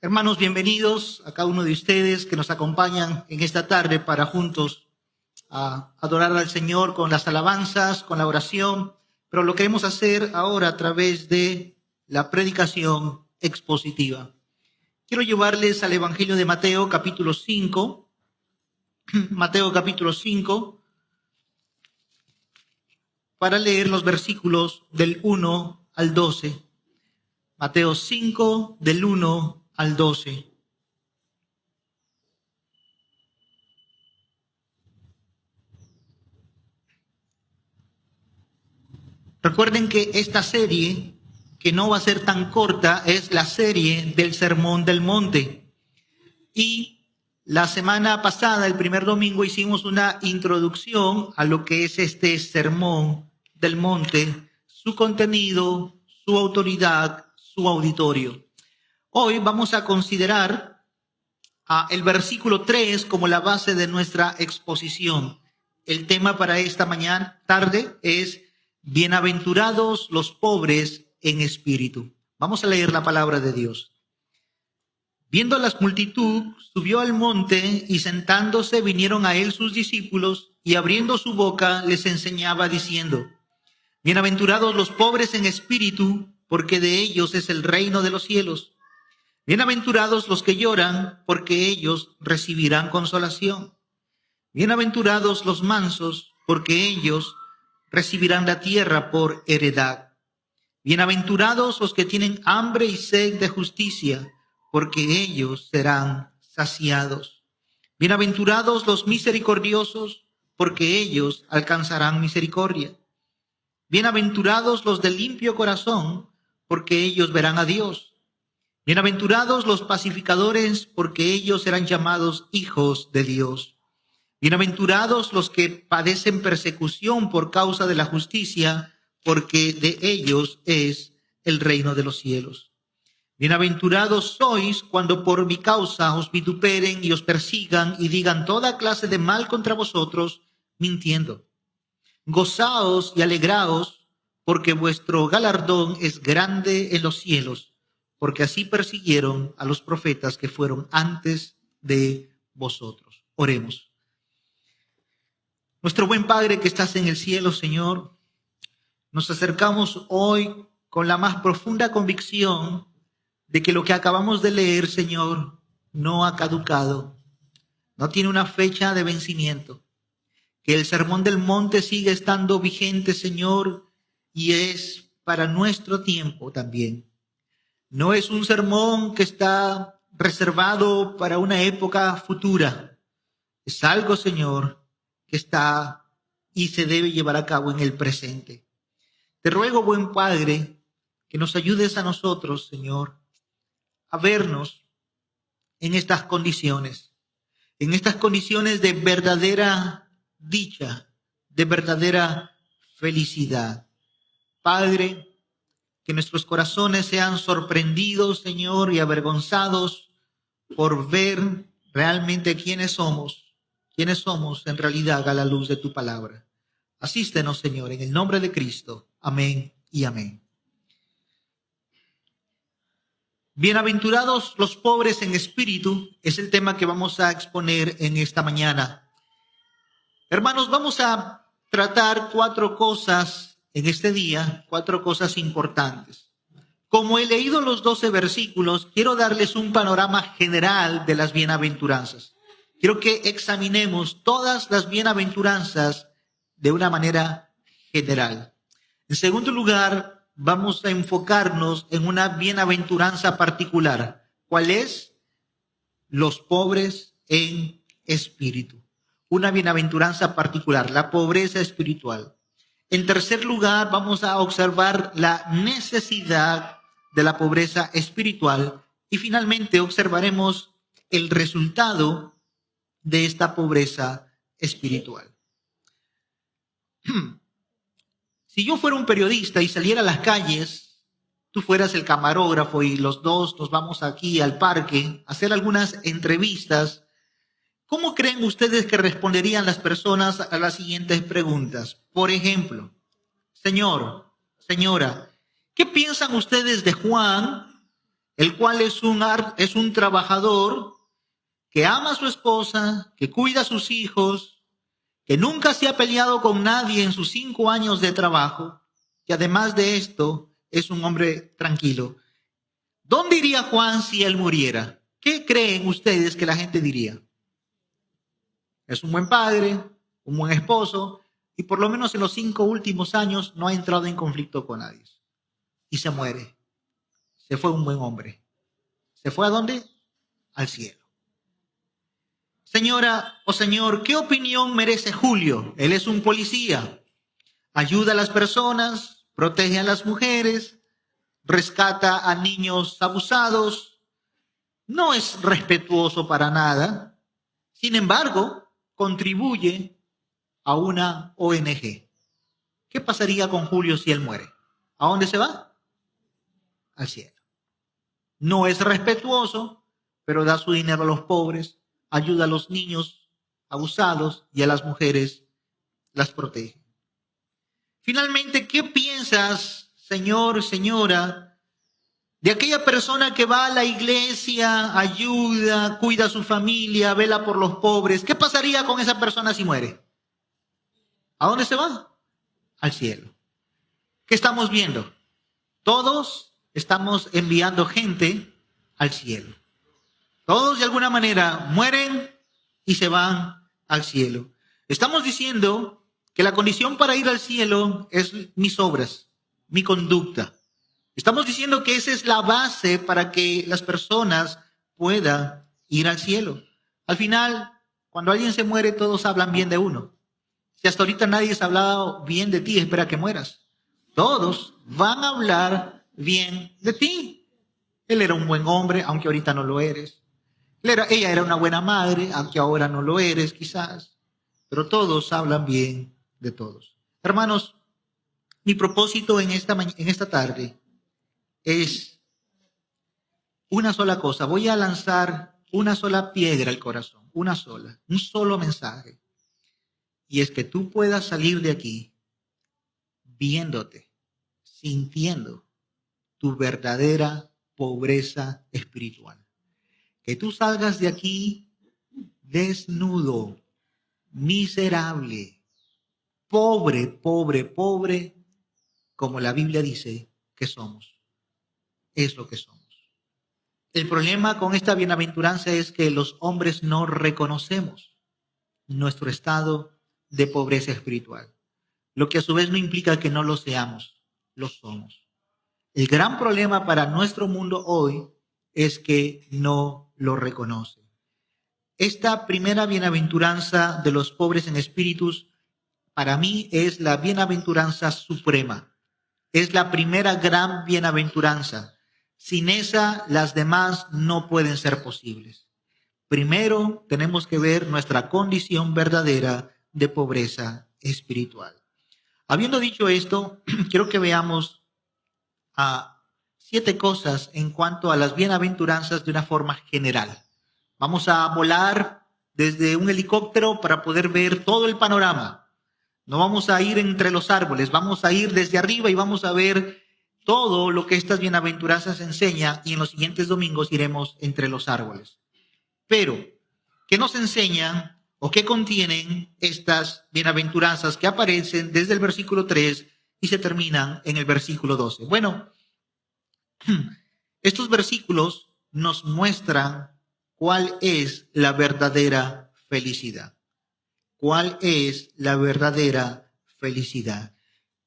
Hermanos, bienvenidos a cada uno de ustedes que nos acompañan en esta tarde para juntos adorar al Señor con las alabanzas, con la oración, pero lo queremos hacer ahora a través de la predicación expositiva. Quiero llevarles al Evangelio de Mateo, capítulo 5, Mateo capítulo 5, para leer los versículos del 1 al 12. Mateo 5, del 1 al 12. Recuerden que esta serie, que no va a ser tan corta, es la serie del Sermón del Monte. Y la semana pasada, el primer domingo, hicimos una introducción a lo que es este Sermón del Monte, su contenido, su autoridad, su auditorio. Hoy vamos a considerar el versículo 3 como la base de nuestra exposición. El tema para esta tarde es bienaventurados los pobres en espíritu. Vamos a leer la palabra de Dios. Viendo las multitud, subió al monte y sentándose vinieron a él sus discípulos y abriendo su boca les enseñaba diciendo: Bienaventurados los pobres en espíritu, porque de ellos es el reino de los cielos. Bienaventurados los que lloran, porque ellos recibirán consolación. Bienaventurados los mansos, porque ellos recibirán la tierra por heredad. Bienaventurados los que tienen hambre y sed de justicia, porque ellos serán saciados. Bienaventurados los misericordiosos, porque ellos alcanzarán misericordia. Bienaventurados los de limpio corazón, porque ellos verán a Dios. Bienaventurados los pacificadores, porque ellos serán llamados hijos de Dios. Bienaventurados los que padecen persecución por causa de la justicia, porque de ellos es el reino de los cielos. Bienaventurados sois cuando por mi causa os vituperen y os persigan y digan toda clase de mal contra vosotros, mintiendo. Gozaos y alegraos, porque vuestro galardón es grande en los cielos, porque así persiguieron a los profetas que fueron antes de vosotros. Oremos. Nuestro buen Padre que estás en el cielo, Señor, nos acercamos hoy con la más profunda convicción de que lo que acabamos de leer, Señor, no ha caducado, no tiene una fecha de vencimiento, que el Sermón del Monte sigue estando vigente, Señor, y es para nuestro tiempo también. No es un sermón que está reservado para una época futura. Es algo, Señor, que está y se debe llevar a cabo en el presente. Te ruego, buen Padre, que nos ayudes a nosotros, Señor, a vernos en estas condiciones de verdadera dicha, de verdadera felicidad. Padre, que nuestros corazones sean sorprendidos, Señor, y avergonzados por ver realmente quiénes somos en realidad a la luz de tu palabra. Asístenos, Señor, en el nombre de Cristo. Amén y amén. Bienaventurados los pobres en espíritu es el tema que vamos a exponer en esta mañana. Hermanos, vamos a tratar 4 cosas en este día, 4 cosas importantes. Como he leído los 12 versículos, quiero darles un panorama general de las bienaventuranzas. Quiero que examinemos todas las bienaventuranzas de una manera general. En segundo lugar, vamos a enfocarnos en una bienaventuranza particular. ¿Cuál es? Los pobres en espíritu. Una bienaventuranza particular, la pobreza espiritual. En tercer lugar, vamos a observar la necesidad de la pobreza espiritual. Y finalmente observaremos el resultado de esta pobreza espiritual. Si yo fuera un periodista y saliera a las calles, tú fueras el camarógrafo y los dos nos vamos aquí al parque a hacer algunas entrevistas, ¿cómo creen ustedes que responderían las personas a las siguientes preguntas? Por ejemplo, señor, señora, ¿qué piensan ustedes de Juan el cual es un trabajador que ama a su esposa, que cuida a sus hijos, que nunca se ha peleado con nadie en sus 5 años de trabajo, y además de esto es un hombre tranquilo. ¿Dónde iría Juan si él muriera? ¿Qué creen ustedes que la gente diría? Es un buen padre, un buen esposo, y por lo menos en los 5 últimos años no ha entrado en conflicto con nadie. Y se muere. Se fue un buen hombre. ¿Se fue a dónde? Al cielo. Señora o señor, ¿qué opinión merece Julio? Él es un policía. Ayuda a las personas, protege a las mujeres, rescata a niños abusados. No es respetuoso para nada. Sin embargo, contribuye a una ONG. ¿Qué pasaría con Julio si él muere? ¿A dónde se va? Al cielo. No es respetuoso, pero da su dinero a los pobres, ayuda a los niños abusados y a las mujeres las protege. Finalmente, ¿qué piensas, señor, señora, de aquella persona que va a la iglesia, ayuda, cuida a su familia, vela por los pobres? ¿Qué pasaría con esa persona si muere? ¿A dónde se va? Al cielo. ¿Qué estamos viendo? Todos estamos enviando gente al cielo. Todos de alguna manera mueren y se van al cielo. Estamos diciendo que la condición para ir al cielo es mis obras, mi conducta. Estamos diciendo que esa es la base para que las personas puedan ir al cielo. Al final, cuando alguien se muere, todos hablan bien de uno. Si hasta ahorita nadie se ha hablado bien de ti, espera que mueras. Todos van a hablar bien de ti. Él era un buen hombre, aunque ahorita no lo eres. Ella era una buena madre, aunque ahora no lo eres, quizás. Pero todos hablan bien de todos. Hermanos, mi propósito en esta tarde es una sola cosa. Voy a lanzar una sola piedra al corazón, una sola, un solo mensaje. Y es que tú puedas salir de aquí viéndote, sintiendo tu verdadera pobreza espiritual. Que tú salgas de aquí desnudo, miserable, pobre, pobre, pobre, como la Biblia dice que somos. Es lo que somos. El problema con esta bienaventuranza es que los hombres no reconocemos nuestro estado de pobreza espiritual, lo que a su vez no implica que no lo seamos, lo somos. El gran problema para nuestro mundo hoy es que no lo reconoce. Esta primera bienaventuranza de los pobres en espíritus, para mí es la bienaventuranza suprema. Es la primera gran bienaventuranza. Sin esa, las demás no pueden ser posibles. Primero, tenemos que ver nuestra condición verdadera de pobreza espiritual. Habiendo dicho esto, quiero que veamos 7 cosas en cuanto a las bienaventuranzas de una forma general. Vamos a volar desde un helicóptero para poder ver todo el panorama. No vamos a ir entre los árboles, vamos a ir desde arriba y vamos a ver todo lo que estas bienaventuranzas enseñan, y en los siguientes domingos iremos entre los árboles. Pero, ¿qué nos enseñan o qué contienen estas bienaventuranzas que aparecen desde el versículo 3 y se terminan en el versículo 12? Bueno, estos versículos nos muestran cuál es la verdadera felicidad. ¿Cuál es la verdadera felicidad?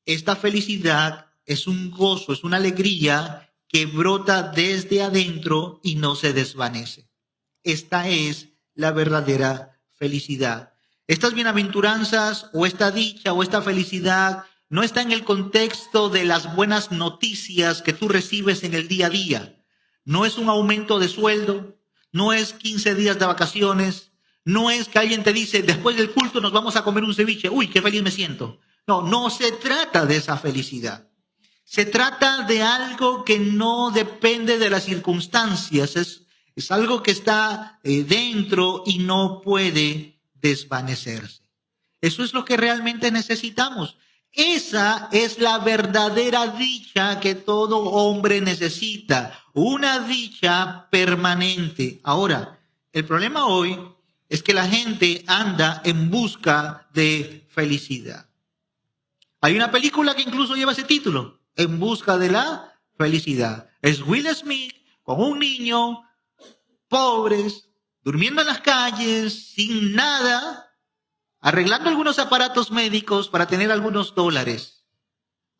Esta felicidad es un gozo, es una alegría que brota desde adentro y no se desvanece. Esta es la verdadera felicidad. Estas bienaventuranzas o esta dicha o esta felicidad no está en el contexto de las buenas noticias que tú recibes en el día a día. No es un aumento de sueldo, no es 15 días de vacaciones, no es que alguien te dice, después del culto nos vamos a comer un ceviche. Uy, qué feliz me siento. No se trata de esa felicidad. Se trata de algo que no depende de las circunstancias. Es algo que está dentro y no puede desvanecerse. Eso es lo que realmente necesitamos. Esa es la verdadera dicha que todo hombre necesita, una dicha permanente. Ahora, el problema hoy es que la gente anda en busca de felicidad. Hay una película que incluso lleva ese título, En busca de la felicidad. Es Will Smith con un niño, pobres, durmiendo en las calles, sin nada, arreglando algunos aparatos médicos para tener algunos dólares,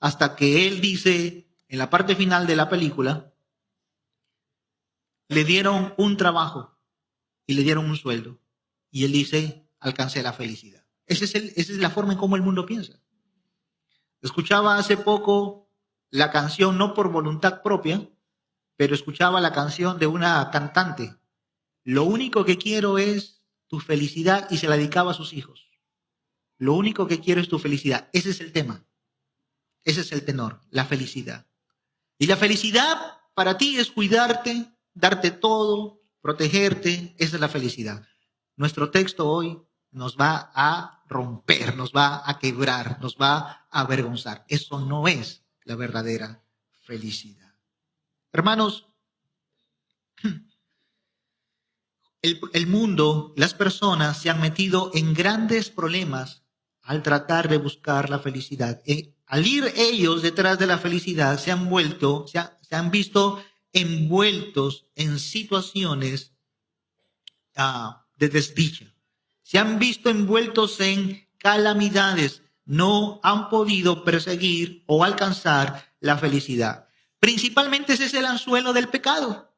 hasta que él dice, en la parte final de la película, le dieron un trabajo y le dieron un sueldo. Y él dice, alcancé la felicidad. Esa es la forma en cómo el mundo piensa. Escuchaba hace poco la canción, no por voluntad propia, pero escuchaba la canción de una cantante. Lo único que quiero es tu felicidad, y se la dedicaba a sus hijos. Lo único que quiero es tu felicidad. Ese es el tema. Ese es el tenor, la felicidad. Y la felicidad para ti es cuidarte, darte todo, protegerte. Esa es la felicidad. Nuestro texto hoy nos va a romper, nos va a quebrar, nos va a avergonzar. Eso no es la verdadera felicidad. Hermanos, el mundo, las personas se han metido en grandes problemas al tratar de buscar la felicidad. Al ir ellos detrás de la felicidad, se han visto envueltos en situaciones de desdicha. Se han visto envueltos en calamidades. No han podido perseguir o alcanzar la felicidad. Principalmente ese es el anzuelo del pecado.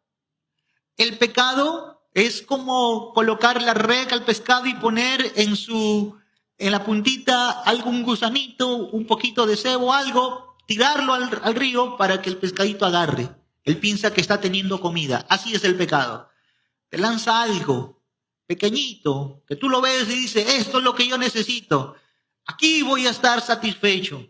El pecado es como colocar la red al pescado y poner en la puntita algún gusanito, un poquito de cebo, algo, tirarlo al río para que el pescadito agarre. Él piensa que está teniendo comida. Así es el pecado. Te lanza algo pequeñito, que tú lo ves y dices, esto es lo que yo necesito. Aquí voy a estar satisfecho.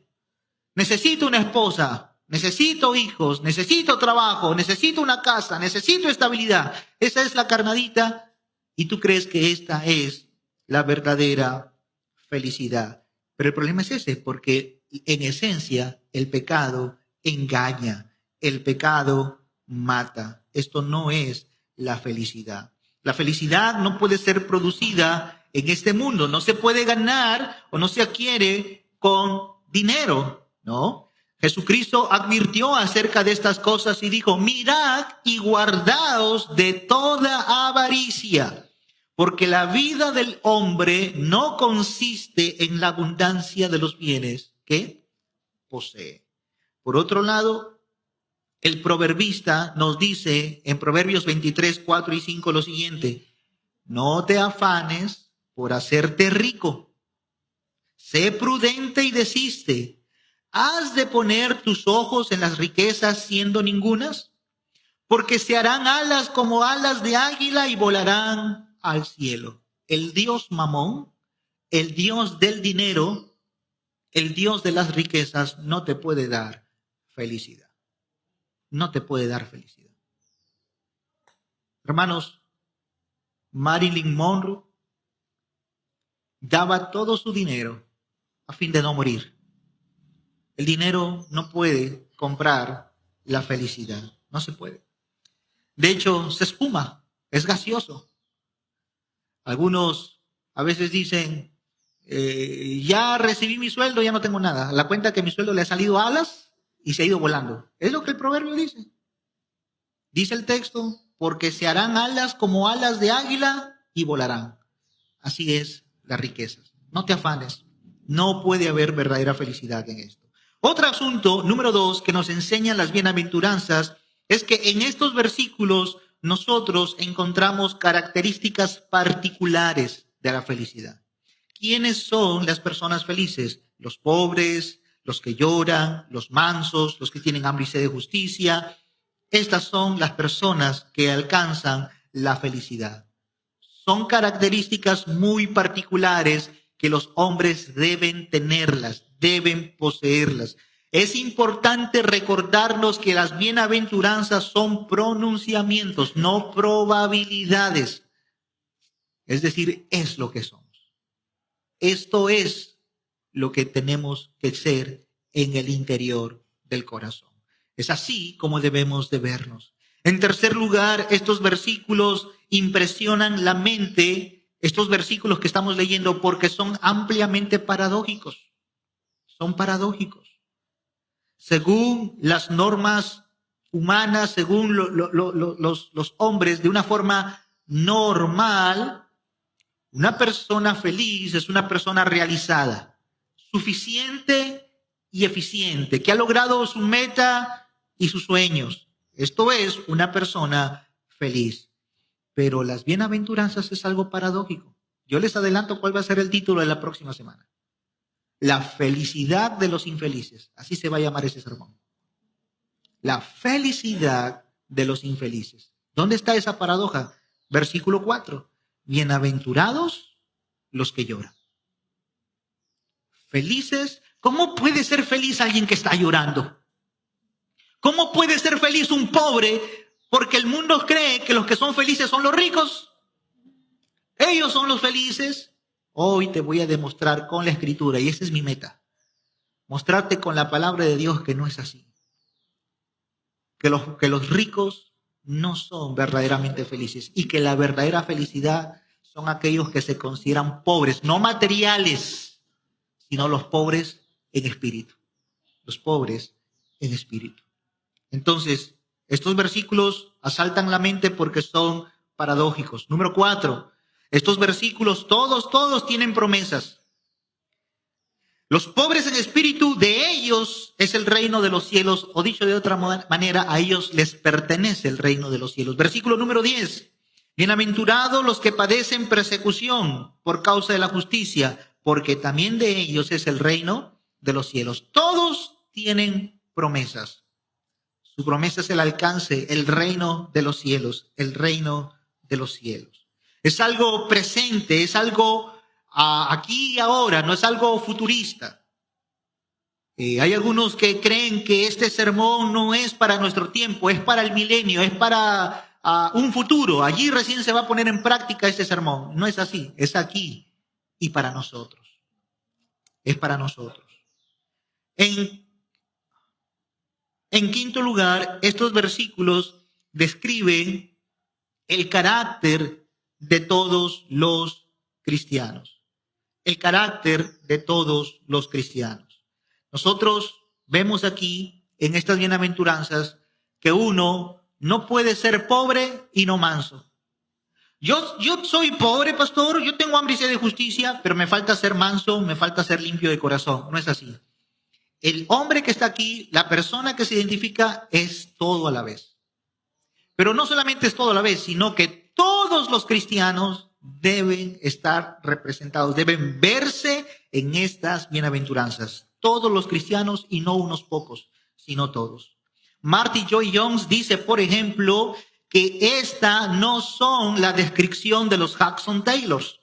Necesito una esposa, necesito hijos, necesito trabajo, necesito una casa, necesito estabilidad. Esa es la carnadita y tú crees que esta es la verdadera felicidad. Pero el problema es ese, porque en esencia el pecado engaña, el pecado mata. Esto no es la felicidad. La felicidad no puede ser producida en este mundo, no se puede ganar o no se adquiere con dinero, ¿no? Jesucristo advirtió acerca de estas cosas y dijo, mirad y guardaos de toda avaricia, porque la vida del hombre no consiste en la abundancia de los bienes que posee. Por otro lado, el proverbista nos dice en Proverbios 23, 4 y 5 lo siguiente, no te afanes por hacerte rico, sé prudente y desiste. ¿Has de poner tus ojos en las riquezas siendo ningunas? Porque se harán alas como alas de águila y volarán al cielo. El Dios Mamón, el Dios del dinero, el Dios de las riquezas no te puede dar felicidad. No te puede dar felicidad. Hermanos, Marilyn Monroe daba todo su dinero a fin de no morir. El dinero no puede comprar la felicidad. No se puede. De hecho, se espuma, es gaseoso. Algunos a veces dicen, ya recibí mi sueldo, ya no tengo nada. La cuenta que mi sueldo le ha salido alas y se ha ido volando. Es lo que el proverbio dice. Dice el texto, porque se harán alas como alas de águila y volarán. Así es las riquezas. No te afanes. No puede haber verdadera felicidad en esto. Otro asunto, número 2, que nos enseñan las bienaventuranzas, es que en estos versículos nosotros encontramos características particulares de la felicidad. ¿Quiénes son las personas felices? Los pobres, los que lloran, los mansos, los que tienen hambre y sed de justicia. Estas son las personas que alcanzan la felicidad. Son características muy particulares que los hombres deben tenerlas, deben poseerlas. Es importante recordarnos que las bienaventuranzas son pronunciamientos, no probabilidades. Es decir, es lo que somos. Esto es lo que tenemos que ser en el interior del corazón. Es así como debemos de vernos. En tercer lugar, estos versículos impresionan la mente, estos versículos que estamos leyendo, porque son ampliamente paradójicos. Son paradójicos. Según las normas humanas, según los hombres, de una forma normal, una persona feliz es una persona realizada, suficiente y eficiente, que ha logrado su meta y sus sueños. Esto es una persona feliz. Pero las bienaventuranzas es algo paradójico. Yo les adelanto cuál va a ser el título de la próxima semana. La felicidad de los infelices. Así se va a llamar ese sermón. La felicidad de los infelices. ¿Dónde está esa paradoja? Versículo 4. Bienaventurados los que lloran. Felices. ¿Cómo puede ser feliz alguien que está llorando? ¿Cómo puede ser feliz un pobre? Porque el mundo cree que los que son felices son los ricos. Ellos son los felices. Hoy te voy a demostrar con la Escritura, y esa es mi meta. Mostrarte con la palabra de Dios que no es así. Que los ricos no son verdaderamente felices y que la verdadera felicidad son aquellos que se consideran pobres, no materiales, sino los pobres en espíritu. Los pobres en espíritu. Entonces, estos versículos asaltan la mente porque son paradójicos. Número 4, estos versículos todos tienen promesas. Los pobres en espíritu, de ellos es el reino de los cielos, o dicho de otra manera, a ellos les pertenece el reino de los cielos. Versículo número 10. Bienaventurados los que padecen persecución por causa de la justicia, porque también de ellos es el reino de los cielos. Todos tienen promesas. Su promesa es el alcance, el reino de los cielos, el reino de los cielos. Es algo presente, es algo aquí y ahora, no es algo futurista. Hay algunos que creen que este sermón no es para nuestro tiempo, es para el milenio, es para un futuro. Allí recién se va a poner en práctica este sermón. No es así, es aquí y para nosotros. Es para nosotros. En quinto lugar, estos versículos describen el carácter de todos los cristianos. El carácter de todos los cristianos. Nosotros vemos aquí en estas bienaventuranzas que uno no puede ser pobre y no manso. Yo soy pobre, pastor, yo tengo hambre y sed de justicia, pero me falta ser manso, me falta ser limpio de corazón. No es así. El hombre que está aquí, la persona que se identifica, es todo a la vez. Pero no solamente es todo a la vez, sino que todos los cristianos deben estar representados, deben verse en estas bienaventuranzas. Todos los cristianos y no unos pocos, sino todos. Marty Lloyd Jones dice, por ejemplo, que esta no son la descripción de los Hudson Taylors.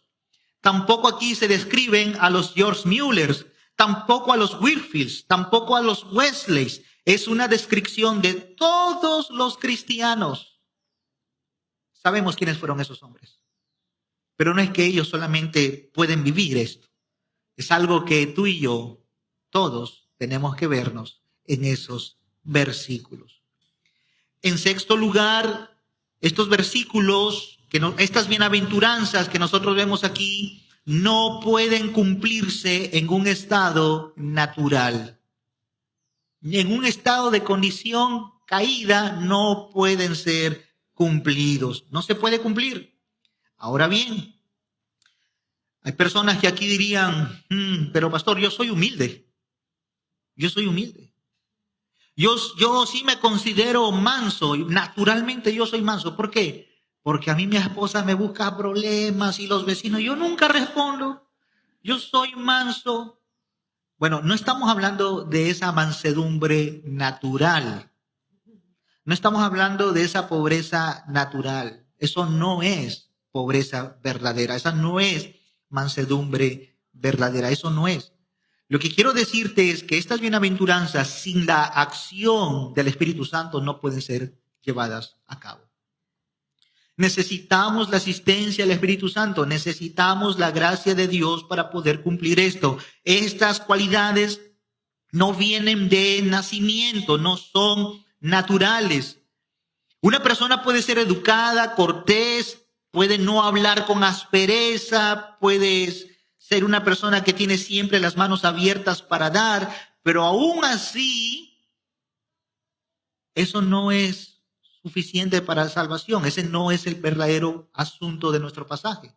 Tampoco aquí se describen a los George Mullers, tampoco a los Whitfields, tampoco a los Wesleys. Es una descripción de todos los cristianos. Sabemos quiénes fueron esos hombres. Pero no es que ellos solamente pueden vivir esto. Es algo que tú y yo, todos, tenemos que vernos en esos versículos. En sexto lugar, estos versículos, estas bienaventuranzas que nosotros vemos aquí, no pueden cumplirse en un estado natural. En un estado de condición caída no pueden ser cumplidos. No se puede cumplir. Ahora bien, hay personas que aquí dirían, pero pastor, yo soy humilde. Yo soy humilde. Yo sí me considero manso. Naturalmente yo soy manso. ¿Por qué? Porque a mí mi esposa me busca problemas y los vecinos. Yo nunca respondo. Yo soy manso. Bueno, no estamos hablando de esa mansedumbre natural. No estamos hablando de esa pobreza natural. Eso no es pobreza verdadera. Esa no es mansedumbre verdadera. Eso no es. Lo que quiero decirte es que estas bienaventuranzas sin la acción del Espíritu Santo no pueden ser llevadas a cabo. Necesitamos la asistencia del Espíritu Santo. Necesitamos la gracia de Dios para poder cumplir esto. Estas cualidades no vienen de nacimiento, no son naturales. Una persona puede ser educada, cortés, puede no hablar con aspereza, puede ser una persona que tiene siempre las manos abiertas para dar, pero aún así, eso no es suficiente para la salvación. Ese no es el verdadero asunto de nuestro pasaje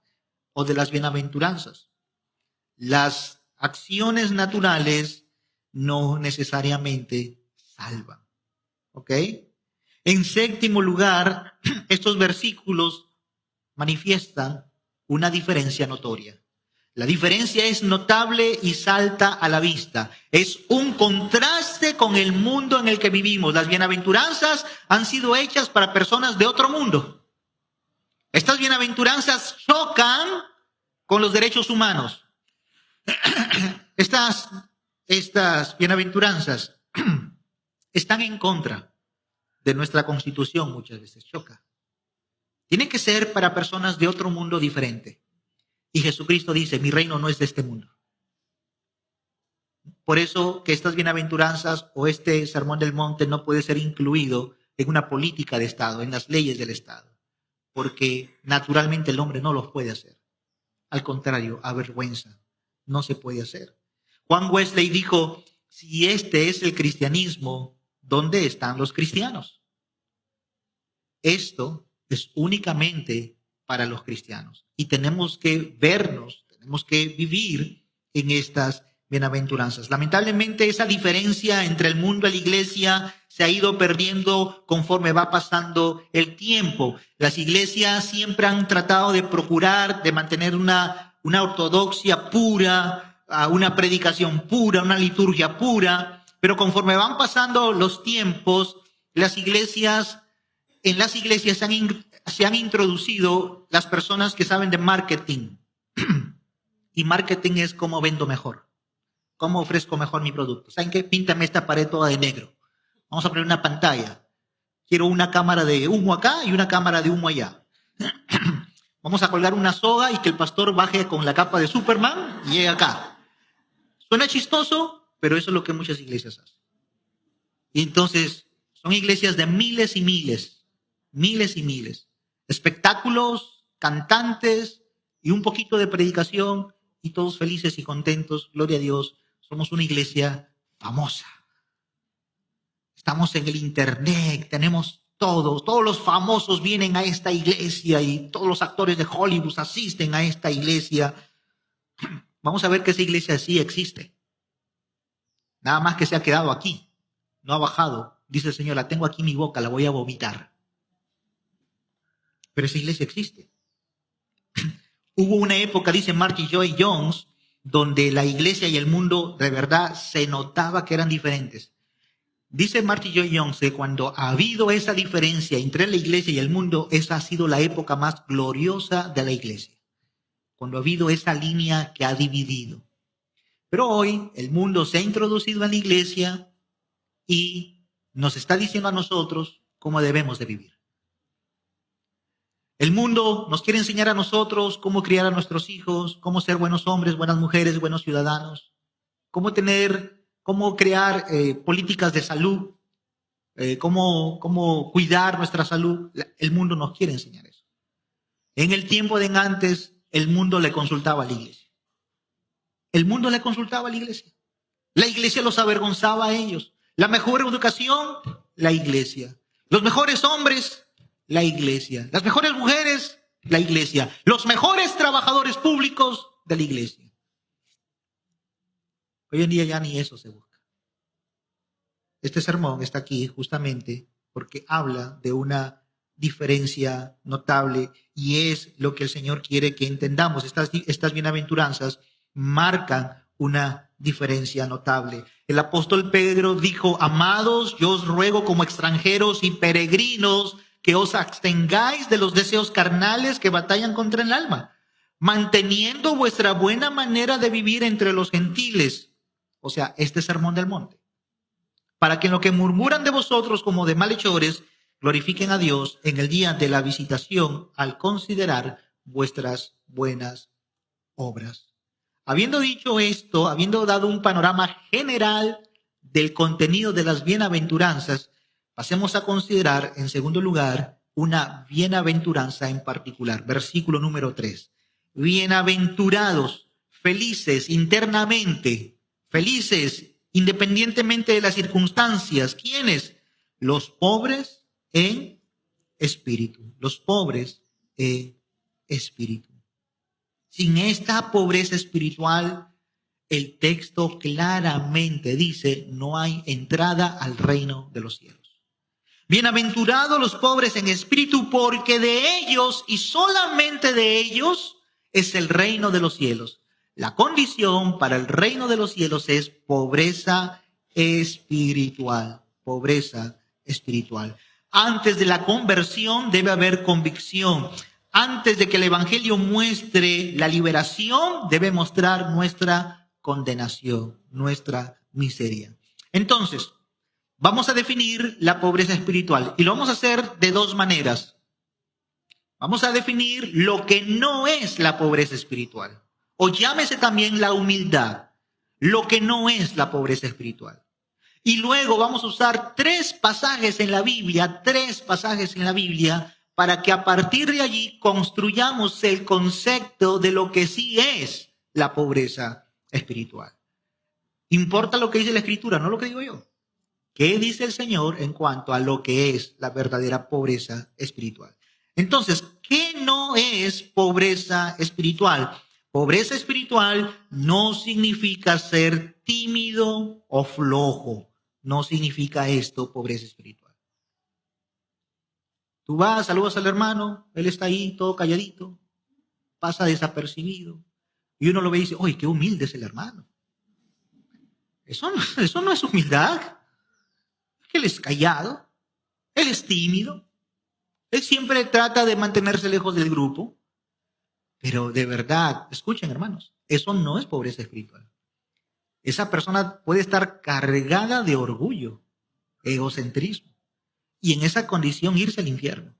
o de las bienaventuranzas. Las acciones naturales no necesariamente salvan. ¿Ok? En séptimo lugar, estos versículos manifiestan una diferencia notoria. La diferencia es notable y salta a la vista. Es un contraste con el mundo en el que vivimos. Las bienaventuranzas han sido hechas para personas de otro mundo. Estas bienaventuranzas chocan con los derechos humanos. Estas bienaventuranzas están en contra de nuestra Constitución, muchas veces choca. Tiene que ser para personas de otro mundo diferente. Y Jesucristo dice, mi reino no es de este mundo. Por eso que estas bienaventuranzas o este sermón del monte no puede ser incluido en una política de Estado, en las leyes del Estado. Porque naturalmente el hombre no los puede hacer. Al contrario, avergüenza. No se puede hacer. Juan Wesley dijo, si este es el cristianismo, ¿dónde están los cristianos? Esto es únicamente para los cristianos. Y tenemos que vernos, tenemos que vivir en estas bienaventuranzas. Lamentablemente esa diferencia entre el mundo y la iglesia se ha ido perdiendo conforme va pasando el tiempo. Las iglesias siempre han tratado de procurar, de mantener una ortodoxia pura, una predicación pura, una liturgia pura, pero conforme van pasando los tiempos, en las iglesias se han introducido las personas que saben de marketing. Y marketing es cómo vendo mejor, cómo ofrezco mejor mi producto. ¿Saben qué? Píntame esta pared toda de negro. Vamos a poner una pantalla. Quiero una cámara de humo acá y una cámara de humo allá. Vamos a colgar una soga y que el pastor baje con la capa de Superman y llegue acá. Suena chistoso, pero eso es lo que muchas iglesias hacen. Y entonces son iglesias de miles y miles, miles y miles. Espectáculos, cantantes y un poquito de predicación y todos felices y contentos. Gloria a Dios, somos una iglesia famosa. Estamos en el internet, tenemos todos los famosos vienen a esta iglesia y todos los actores de Hollywood asisten a esta iglesia. Vamos a ver que esa iglesia sí existe. Nada más que se ha quedado aquí, no ha bajado. Dice el Señor, la tengo aquí en mi boca, la voy a vomitar. Pero esa iglesia existe. Hubo una época, dice Martin Lloyd-Jones, donde la iglesia y el mundo de verdad se notaba que eran diferentes. Dice Martin Lloyd-Jones que cuando ha habido esa diferencia entre la iglesia y el mundo, esa ha sido la época más gloriosa de la iglesia. Cuando ha habido esa línea que ha dividido. Pero hoy el mundo se ha introducido en la iglesia y nos está diciendo a nosotros cómo debemos de vivir. El mundo nos quiere enseñar a nosotros cómo criar a nuestros hijos, cómo ser buenos hombres, buenas mujeres, buenos ciudadanos, cómo crear políticas de salud, cómo cuidar nuestra salud. El mundo nos quiere enseñar eso. En el tiempo de antes, el mundo le consultaba a la iglesia. El mundo le consultaba a la iglesia. La iglesia los avergonzaba a ellos. La mejor educación, la iglesia. Los mejores hombres, la iglesia. Las mejores mujeres, la iglesia. Los mejores trabajadores públicos de la iglesia. Hoy en día ya ni eso se busca. Este sermón está aquí justamente porque habla de una diferencia notable y es lo que el Señor quiere que entendamos. Estas bienaventuranzas marcan una diferencia notable. El apóstol Pedro dijo, amados, yo os ruego como extranjeros y peregrinos que os abstengáis de los deseos carnales que batallan contra el alma, manteniendo vuestra buena manera de vivir entre los gentiles. O sea, este sermón del monte. Para que en lo que murmuran de vosotros como de malhechores, glorifiquen a Dios en el día de la visitación al considerar vuestras buenas obras. Habiendo dicho esto, habiendo dado un panorama general del contenido de las bienaventuranzas, pasemos a considerar, en segundo lugar, una bienaventuranza en particular. Versículo número 3. Bienaventurados, felices internamente, felices independientemente de las circunstancias. ¿Quiénes? Los pobres en espíritu. Los pobres en espíritu. Sin esta pobreza espiritual, el texto claramente dice, no hay entrada al reino de los cielos. Bienaventurados los pobres en espíritu, porque de ellos y solamente de ellos es el reino de los cielos. La condición para el reino de los cielos es pobreza espiritual. Pobreza espiritual. Antes de la conversión debe haber convicción. Antes de que el evangelio muestre la liberación, debe mostrar nuestra condenación, nuestra miseria. Entonces, vamos a definir la pobreza espiritual y lo vamos a hacer de dos maneras. Vamos a definir lo que no es la pobreza espiritual, o llámese también la humildad, lo que no es la pobreza espiritual. Y luego vamos a usar tres pasajes en la Biblia, para que a partir de allí construyamos el concepto de lo que sí es la pobreza espiritual. Importa lo que dice la Escritura, no lo que digo yo. ¿Qué dice el Señor en cuanto a lo que es la verdadera pobreza espiritual? Entonces, ¿qué no es pobreza espiritual? Pobreza espiritual no significa ser tímido o flojo. No significa esto pobreza espiritual. Tú vas, saludas al hermano, él está ahí todo calladito, pasa desapercibido, y uno lo ve y dice, ¡oye, qué humilde es el hermano! Eso no es humildad. Él es callado, él es tímido, él siempre trata de mantenerse lejos del grupo. Pero de verdad, escuchen hermanos, eso no es pobreza espiritual. Esa persona puede estar cargada de orgullo, egocentrismo, y en esa condición irse al infierno.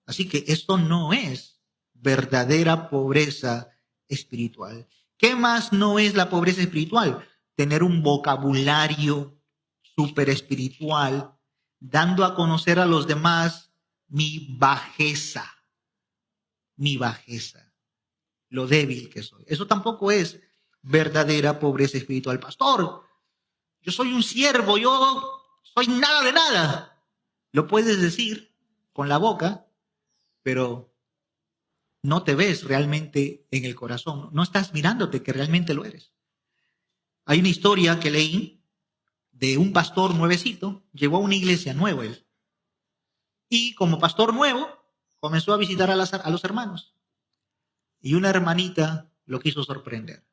Así que esto no es verdadera pobreza espiritual. ¿Qué más no es la pobreza espiritual? Tener un vocabulario súper espiritual, dando a conocer a los demás mi bajeza, lo débil que soy. Eso tampoco es verdadera pobreza espiritual. Pastor, yo soy un siervo, yo soy nada de nada. Lo puedes decir con la boca, pero no te ves realmente en el corazón. No estás mirándote que realmente lo eres. Hay una historia que leí de un pastor nuevecito, llegó a una iglesia nueva él. Y como pastor nuevo, comenzó a visitar a los hermanos. Y una hermanita lo quiso sorprender.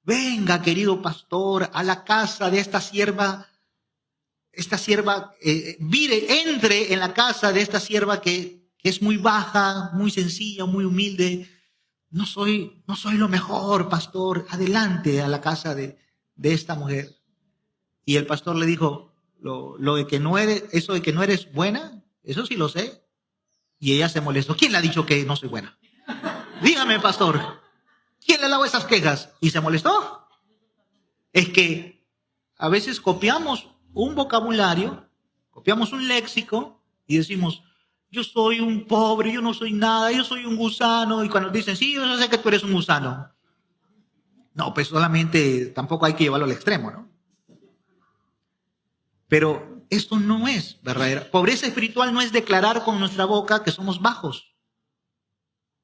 Venga, querido pastor, a la casa de esta sierva, entre en la casa de esta sierva que es muy baja, muy sencilla, muy humilde. No soy lo mejor, pastor, adelante a la casa de esta mujer. Y el pastor le dijo, lo de que no eres, eso de que no eres buena, eso sí lo sé. Y ella se molestó. ¿Quién le ha dicho que no soy buena? Dígame, pastor, ¿quién le lavó esas quejas? ¿Y se molestó? Es que a veces copiamos un vocabulario, copiamos un léxico y decimos, yo soy un pobre, yo no soy nada, yo soy un gusano. Y cuando dicen, sí, yo sé que tú eres un gusano. No, pues solamente tampoco hay que llevarlo al extremo, ¿no? Pero esto no es verdadera. Pobreza espiritual no es declarar con nuestra boca que somos bajos.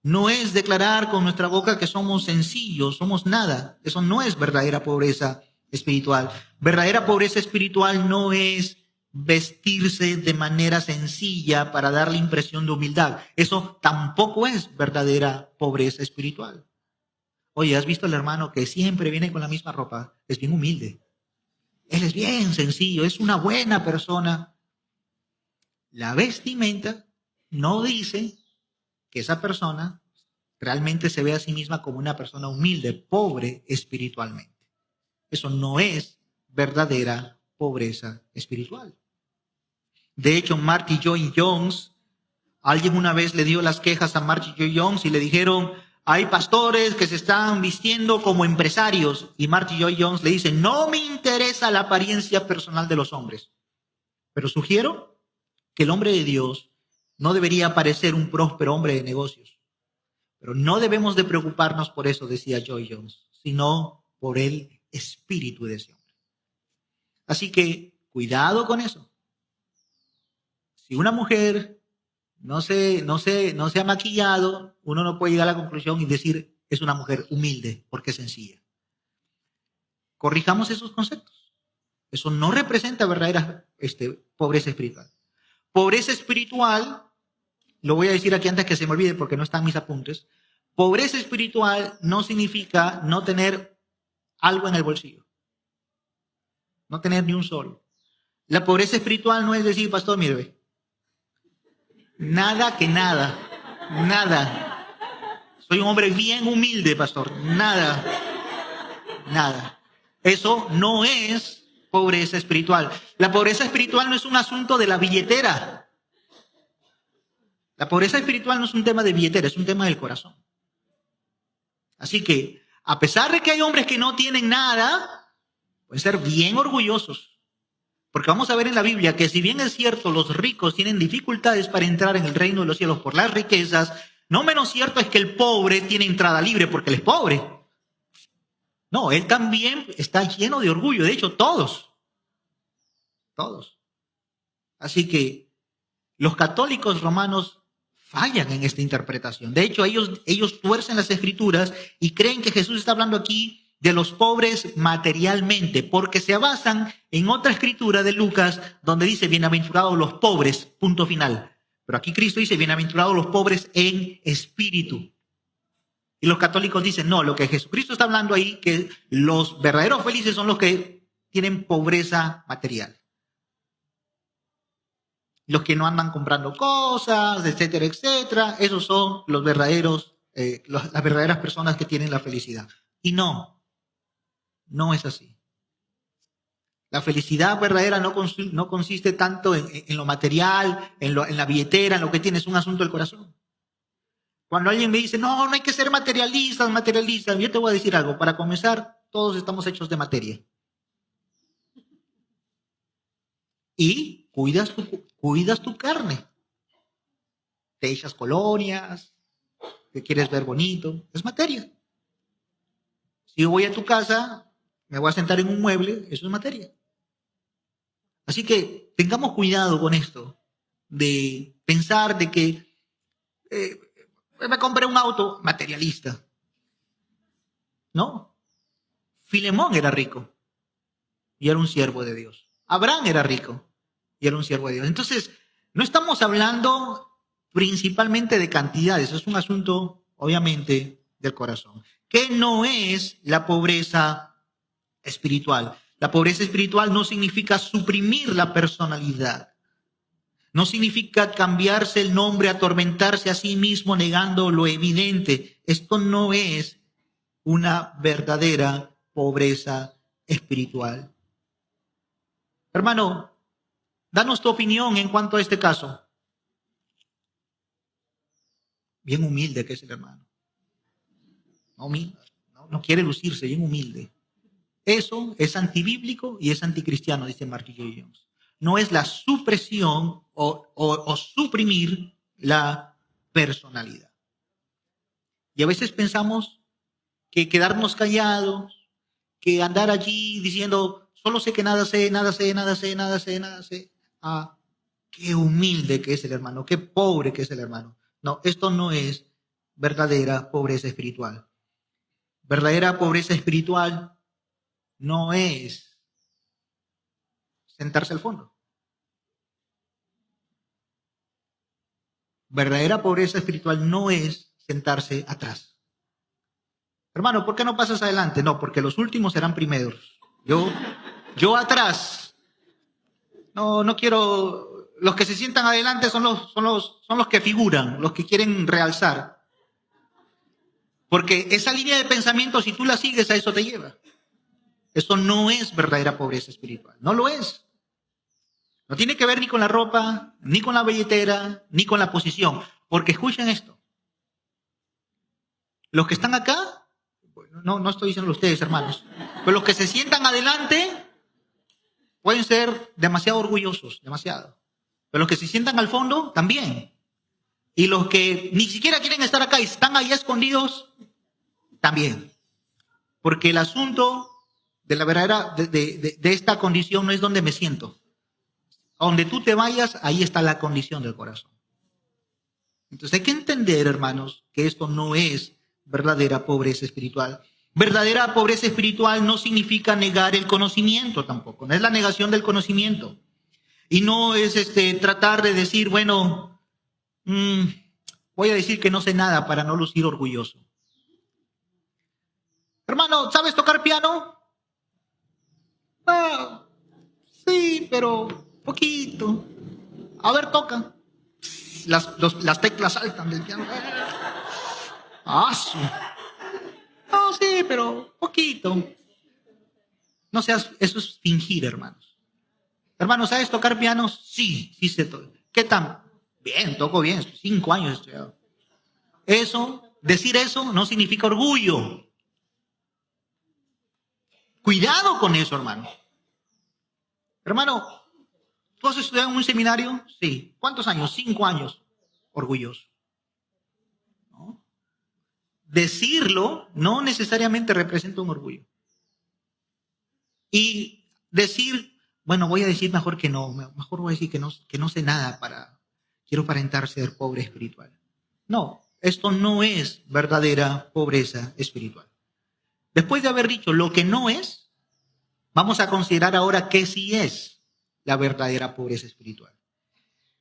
No es declarar con nuestra boca que somos sencillos, somos nada. Eso no es verdadera pobreza espiritual. Verdadera pobreza espiritual no es vestirse de manera sencilla para dar la impresión de humildad. Eso tampoco es verdadera pobreza espiritual. Oye, ¿has visto al hermano que siempre viene con la misma ropa? Es bien humilde. Él es bien sencillo, es una buena persona. La vestimenta no dice que esa persona realmente se ve a sí misma como una persona humilde, pobre espiritualmente. Eso no es verdadera pobreza espiritual. De hecho, Marty Lloyd Jones, alguien una vez le dio las quejas a Marty Lloyd Jones y le dijeron, hay pastores que se están vistiendo como empresarios. Y Marty Lloyd Jones le dice, no me interesa la apariencia personal de los hombres, pero sugiero que el hombre de Dios no debería parecer un próspero hombre de negocios. Pero no debemos de preocuparnos por eso, decía Lloyd Jones, sino por el espíritu de ese hombre. Así que cuidado con eso. Si una mujer no se ha maquillado, uno no puede llegar a la conclusión y decir es una mujer humilde porque es sencilla. Corrijamos esos conceptos. Eso no representa verdadera pobreza espiritual. Pobreza espiritual, lo voy a decir aquí antes que se me olvide porque no están mis apuntes. Pobreza espiritual no significa no tener algo en el bolsillo. No tener ni un solo. La pobreza espiritual no es decir, pastor, mire, nada que nada. Nada. Soy un hombre bien humilde, pastor. Nada. Nada. Eso no es pobreza espiritual. La pobreza espiritual no es un asunto de la billetera. La pobreza espiritual no es un tema de billetera, es un tema del corazón. Así que, a pesar de que hay hombres que no tienen nada, pueden ser bien orgullosos. Porque vamos a ver en la Biblia que si bien es cierto, los ricos tienen dificultades para entrar en el reino de los cielos por las riquezas, no menos cierto es que el pobre tiene entrada libre porque él es pobre. No, él también está lleno de orgullo. De hecho, todos. Así que los católicos romanos fallan en esta interpretación. De hecho, ellos tuercen las escrituras y creen que Jesús está hablando aquí de los pobres materialmente, porque se basan en otra escritura de Lucas donde dice bienaventurados los pobres, punto final. Pero aquí Cristo dice bienaventurados los pobres en espíritu. Y los católicos dicen, no, lo que Jesucristo está hablando ahí, que los verdaderos felices son los que tienen pobreza material. Los que no andan comprando cosas, etcétera, etcétera. Esos son los verdaderos, las verdaderas personas que tienen la felicidad. Y no es así. La felicidad verdadera no consiste tanto en lo material, en la billetera, en lo que tienes, es un asunto del corazón. Cuando alguien me dice, no hay que ser materialistas, yo te voy a decir algo. Para comenzar, todos estamos hechos de materia. Y cuidas tu carne. Te echas colonias, te quieres ver bonito, es materia. Si yo voy a tu casa, me voy a sentar en un mueble, eso es materia. Así que tengamos cuidado con esto, de pensar de que me compré un auto materialista. No. Filemón era rico y era un siervo de Dios. Abraham era rico y era un siervo de Dios. Entonces, no estamos hablando principalmente de cantidades, es un asunto, obviamente, del corazón. ¿Qué no es la pobreza espiritual? La pobreza espiritual no significa suprimir la personalidad. No significa cambiarse el nombre, atormentarse a sí mismo negando lo evidente. Esto no es una verdadera pobreza espiritual. Hermano, danos tu opinión en cuanto a este caso. Bien humilde que es el hermano. No quiere lucirse, bien humilde. Eso es antibíblico y es anticristiano, dice Marty Lloyd Jones. No es la supresión o suprimir la personalidad. Y a veces pensamos que quedarnos callados, que andar allí diciendo, solo sé que nada sé. Ah, qué humilde que es el hermano, qué pobre que es el hermano. No, esto no es verdadera pobreza espiritual. Verdadera pobreza espiritual no es sentarse al fondo. Verdadera pobreza espiritual no es sentarse atrás. Hermano, ¿por qué no pasas adelante? No, porque los últimos serán primeros. Yo atrás. No quiero. Los que se sientan adelante son los que figuran, los que quieren realzar. Porque esa línea de pensamiento, si tú la sigues, a eso te lleva. Eso no es verdadera pobreza espiritual. No lo es. No tiene que ver ni con la ropa, ni con la billetera, ni con la posición. Porque escuchen esto. Los que están acá, no estoy diciendo ustedes, hermanos, pero los que se sientan adelante pueden ser demasiado orgullosos, demasiado. Pero los que se sientan al fondo, también. Y los que ni siquiera quieren estar acá y están ahí escondidos, también. Porque el asunto de la verdadera, de esta condición no es donde me siento. A donde tú te vayas, ahí está la condición del corazón. Entonces hay que entender, hermanos, que esto no es verdadera pobreza espiritual. Verdadera pobreza espiritual no significa negar el conocimiento tampoco. No es la negación del conocimiento. Y no es tratar de decir, bueno, voy a decir que no sé nada para no lucir orgulloso. Hermano, ¿sabes tocar piano? Ah, sí, pero poquito. A ver, toca. Las teclas saltan del piano. Sí. No, sí, pero poquito. No seas, eso es fingir, hermanos. Hermanos, ¿sabes tocar piano? Sí, sí sé tocar. ¿Qué tan? Bien, toco bien, 5 años he estudiado. Decir eso no significa orgullo. Cuidado con eso, hermano. Hermano, ¿tú has estudiado en un seminario? Sí. ¿Cuántos años? 5 años. Orgulloso. ¿No? Decirlo no necesariamente representa un orgullo. Y decir, bueno, voy a decir mejor que no. Mejor voy a decir que no sé nada quiero aparentar ser pobre espiritual. No, esto no es verdadera pobreza espiritual. Después de haber dicho lo que no es, vamos a considerar ahora qué sí es la verdadera pobreza espiritual.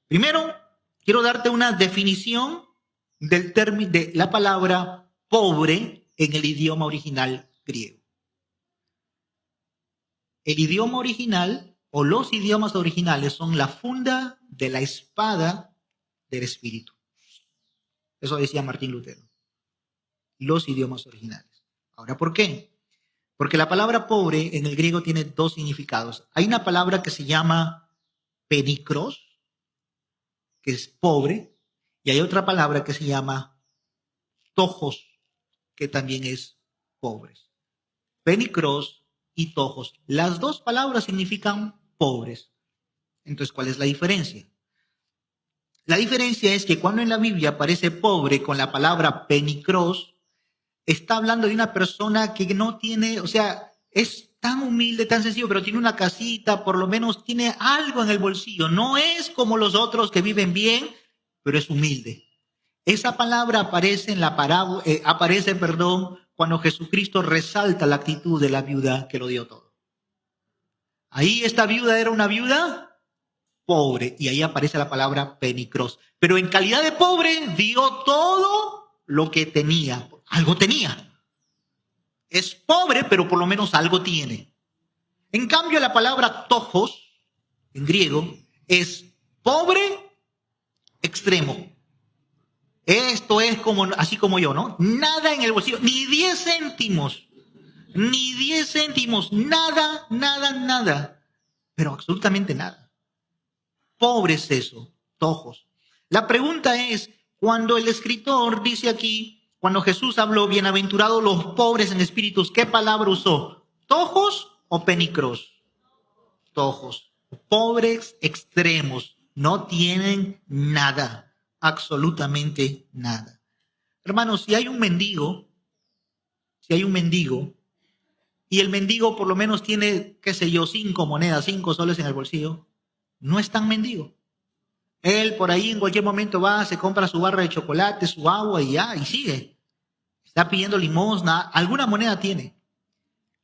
Primero, quiero darte una definición del término de la palabra pobre en el idioma original griego. El idioma original o los idiomas originales son la funda de la espada del espíritu. Eso decía Martín Lutero. Los idiomas originales. Ahora, ¿por qué? Porque la palabra pobre en el griego tiene 2 significados. Hay una palabra que se llama penikros, que es pobre, y hay otra palabra que se llama tojos, que también es pobres. Penikros y tojos. Las 2 palabras significan pobres. Entonces, ¿cuál es la diferencia? La diferencia es que cuando en la Biblia aparece pobre con la palabra penikros, está hablando de una persona que no tiene, o sea, es tan humilde, tan sencillo, pero tiene una casita, por lo menos tiene algo en el bolsillo. No es como los otros que viven bien, pero es humilde. Esa palabra aparece en la parábola, cuando Jesucristo resalta la actitud de la viuda que lo dio todo. Ahí esta viuda era una viuda pobre, y ahí aparece la palabra penikros. Pero en calidad de pobre dio todo lo que tenía. Algo tenía. Es pobre, pero por lo menos algo tiene. En cambio, la palabra tojos, en griego, es pobre extremo. Esto es así como yo, ¿no? Nada en el bolsillo, ni 10 céntimos. Ni 10 céntimos. Nada, nada, nada. Pero absolutamente nada. Pobre es eso, tojos. La pregunta es, cuando el escritor dice aquí, cuando Jesús habló, bienaventurados los pobres en espíritus, ¿qué palabra usó? ¿Tojos o penicros? Tojos. Pobres extremos, no tienen nada, absolutamente nada. Hermanos, si hay un mendigo, y el mendigo por lo menos tiene, 5 monedas, 5 soles en el bolsillo, no es tan mendigo. Él por ahí en cualquier momento va, se compra su barra de chocolate, su agua y ya, y sigue. Está pidiendo limosna, alguna moneda tiene.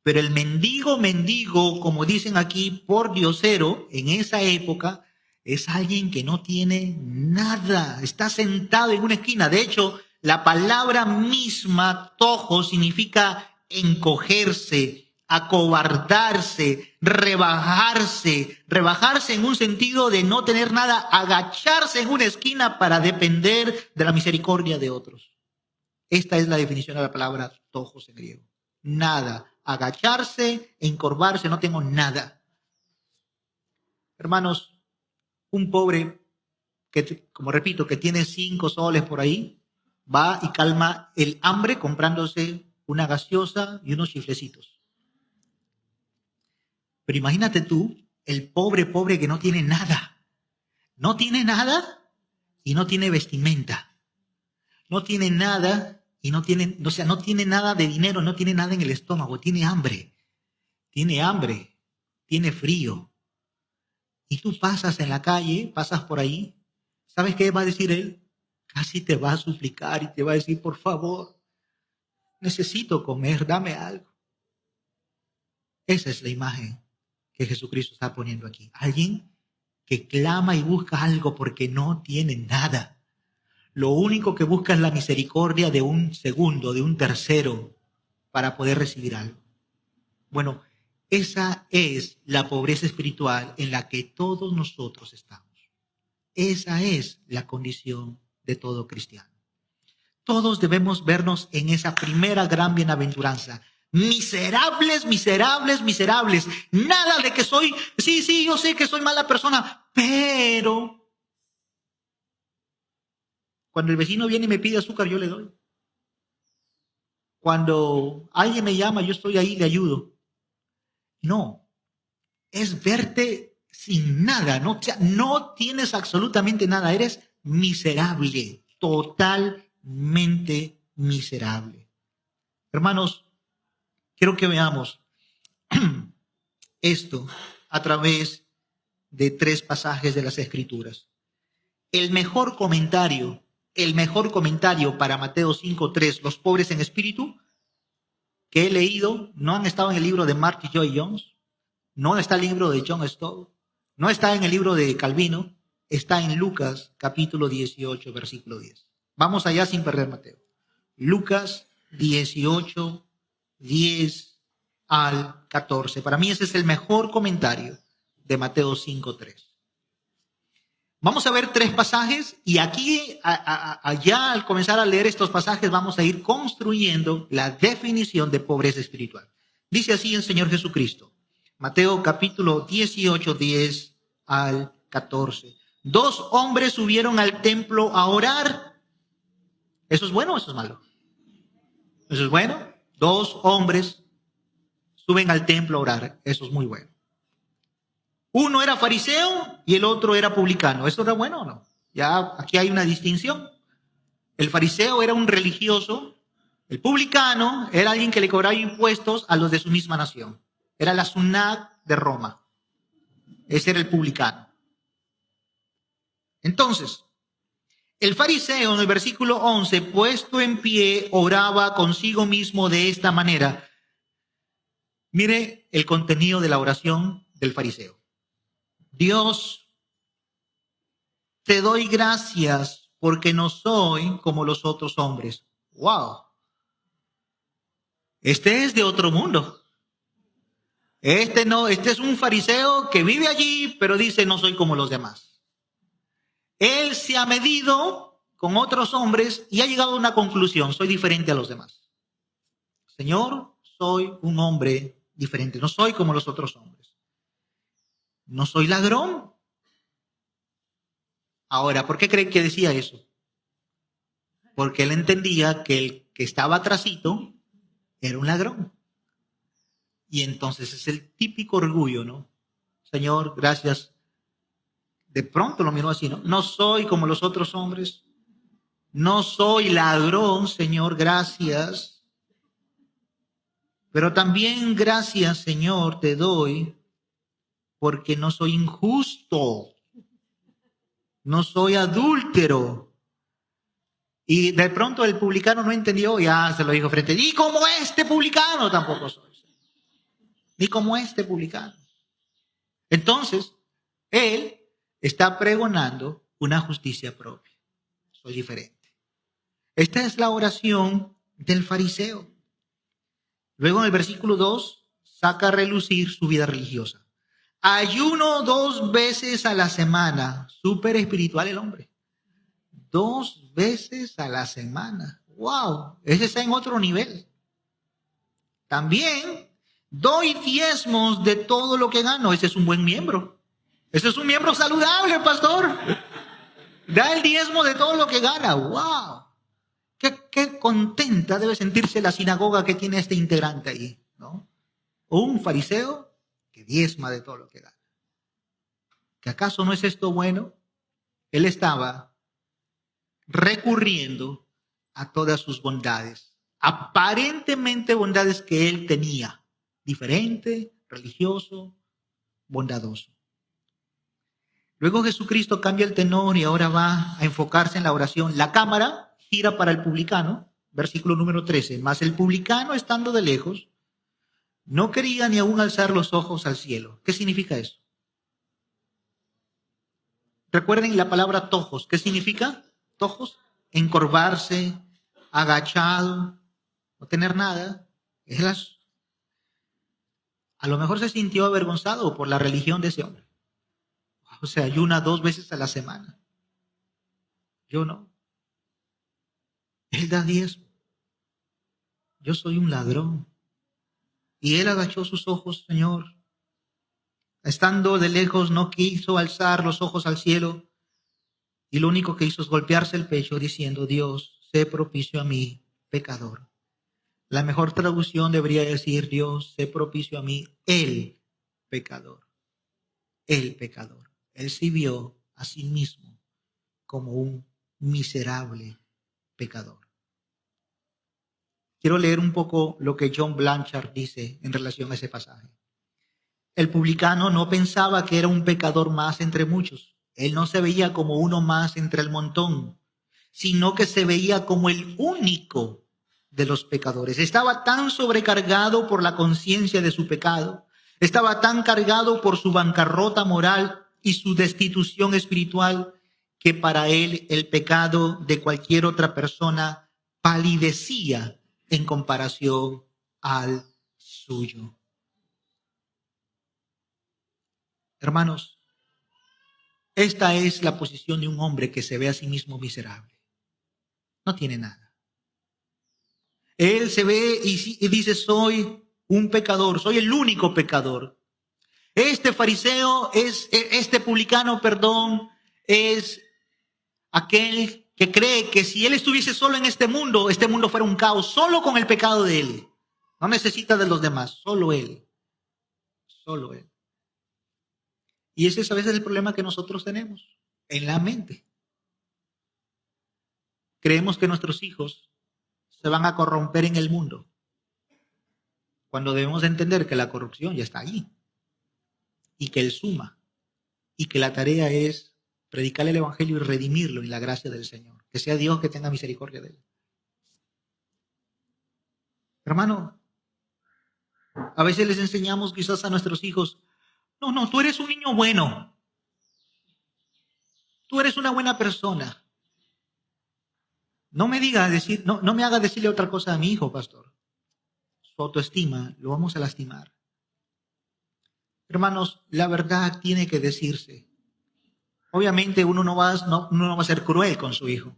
Pero el mendigo, como dicen aquí, por diosero, en esa época, es alguien que no tiene nada. Está sentado en una esquina. De hecho, la palabra misma, tojo, significa encogerse, acobardarse, rebajarse en un sentido de no tener nada, agacharse en una esquina para depender de la misericordia de otros. Esta es la definición de la palabra tojos en griego. Nada, agacharse, encorvarse, no tengo nada. Hermanos, Un pobre que, como repito, que tiene 5 soles por ahí, va y calma el hambre comprándose una gaseosa y unos chiflecitos. Pero imagínate tú, el pobre que no tiene nada. No tiene nada y no tiene vestimenta. No tiene nada y no tiene, o sea, no tiene nada de dinero, no tiene nada en el estómago, tiene hambre, tiene frío. Y tú pasas en la calle, pasas por ahí, ¿sabes qué va a decir él? Casi te va a suplicar y te va a decir, por favor, necesito comer, dame algo. Esa es la imagen que Jesucristo está poniendo aquí. Alguien que clama y busca algo porque no tiene nada. Lo único que busca es la misericordia de un segundo, de un tercero, para poder recibir algo. Bueno, esa es la pobreza espiritual en la que todos nosotros estamos. Esa es la condición de todo cristiano. Todos debemos vernos en esa primera gran bienaventuranza. Miserables, miserables, miserables. Nada de que soy, sí, yo sé que soy mala persona, pero cuando el vecino viene y me pide azúcar, yo le doy. Cuando alguien me llama, yo estoy ahí, le ayudo. No, es verte sin nada, ¿no? O sea, no tienes absolutamente nada, eres miserable, totalmente miserable. Hermanos, quiero que veamos esto a través de 3 pasajes de las Escrituras. El mejor comentario para Mateo 5:3, los pobres en espíritu, que he leído, no han estado en el libro de Marty Lloyd Jones, no está en el libro de John Stott, no está en el libro de Calvino, está en Lucas capítulo 18, versículo 10. Vamos allá sin perder Mateo. Lucas 18, 10 al 14. Para mí ese es el mejor comentario de Mateo 5:3. Vamos a ver 3 pasajes y aquí, allá al comenzar a leer estos pasajes, vamos a ir construyendo la definición de pobreza espiritual. Dice así el Señor Jesucristo, Mateo capítulo 18, 10 al 14. 2 hombres subieron al templo a orar. ¿Eso es bueno o eso es malo? ¿Eso es bueno? 2 hombres suben al templo a orar. Eso es muy bueno. Uno era fariseo y el otro era publicano. ¿Eso era bueno o no? Ya aquí hay una distinción. El fariseo era un religioso. El publicano era alguien que le cobraba impuestos a los de su misma nación. Era la Sunnah de Roma. Ese era el publicano. Entonces, el fariseo en el versículo 11, puesto en pie, oraba consigo mismo de esta manera. Mire el contenido de la oración del fariseo. Dios, te doy gracias porque no soy como los otros hombres. ¡Wow! Este es de otro mundo. Este es un fariseo que vive allí, pero dice no soy como los demás. Él se ha medido con otros hombres y ha llegado a una conclusión, soy diferente a los demás. Señor, soy un hombre diferente, no soy como los otros hombres. No soy ladrón. Ahora, ¿por qué creen que decía eso? Porque él entendía que el que estaba atrasito era un ladrón. Y entonces es el típico orgullo, ¿no? Señor, gracias. De pronto lo miró así, ¿no? No soy como los otros hombres. No soy ladrón, Señor, gracias. Pero también gracias, Señor, te doy porque no soy injusto. No soy adúltero. Y de pronto el publicano no entendió, ya se lo dijo frente. Ni como este publicano tampoco soy. Ni como este publicano. Entonces, él está pregonando una justicia propia. Soy diferente. Esta es la oración del fariseo. Luego en el versículo 2 saca a relucir su vida religiosa. Ayuno 2 veces a la semana. Súper espiritual el hombre. 2 veces a la semana. ¡Wow! Ese está en otro nivel. También doy diezmos de todo lo que gano. Ese es un buen miembro. Ese es un miembro saludable, pastor. Da el diezmo de todo lo que gana. ¡Wow! Qué contenta debe sentirse la sinagoga que tiene este integrante ahí, ¿no? O un fariseo que diezma de todo lo que gana. ¿Que acaso no es esto bueno? Él estaba recurriendo a todas sus bondades, aparentemente bondades que él tenía, diferente, religioso, bondadoso. Luego Jesucristo cambia el tenor y ahora va a enfocarse en la oración. La cámara gira para el publicano, versículo número 13. Mas el publicano, estando de lejos, no quería ni aún alzar los ojos al cielo. ¿Qué significa eso? Recuerden la palabra tojos. ¿Qué significa tojos? Encorvarse, agachado, no tener nada. A lo mejor se sintió avergonzado por la religión de ese hombre. O sea, ayuna 2 veces a la semana. Yo no. Él da diezmo. Yo soy un ladrón. Y él agachó sus ojos, Señor. Estando de lejos, no quiso alzar los ojos al cielo. Y lo único que hizo es golpearse el pecho diciendo, Dios, sé propicio a mí, pecador. La mejor traducción debería decir, Dios, sé propicio a mí, el pecador. El pecador. Él se vio a sí mismo como un miserable pecador. Quiero leer un poco lo que John Blanchard dice en relación a ese pasaje. El publicano no pensaba que era un pecador más entre muchos. Él no se veía como uno más entre el montón, sino que se veía como el único de los pecadores. Estaba tan sobrecargado por la conciencia de su pecado, estaba tan cargado por su bancarrota moral y su destitución espiritual, que para él el pecado de cualquier otra persona palidecía en comparación al suyo. Hermanos, esta es la posición de un hombre que se ve a sí mismo miserable. No tiene nada. Él se ve y dice, soy un pecador, soy el único pecador. Este publicano, es aquel que cree que si él estuviese solo en este mundo fuera un caos, solo con el pecado de él. No necesita de los demás, solo él. Solo él. Y ese es a veces el problema que nosotros tenemos en la mente. Creemos que nuestros hijos se van a corromper en el mundo, cuando debemos entender que la corrupción ya está allí y que Él suma y que la tarea es predicar el evangelio y redimirlo en la gracia del Señor. Que sea Dios que tenga misericordia de él. Hermano, a veces les enseñamos quizás a nuestros hijos, no, tú eres un niño bueno. Tú eres una buena persona. No me haga decirle otra cosa a mi hijo, pastor. Su autoestima lo vamos a lastimar. Hermanos, la verdad tiene que decirse. Obviamente uno no va a ser cruel con su hijo,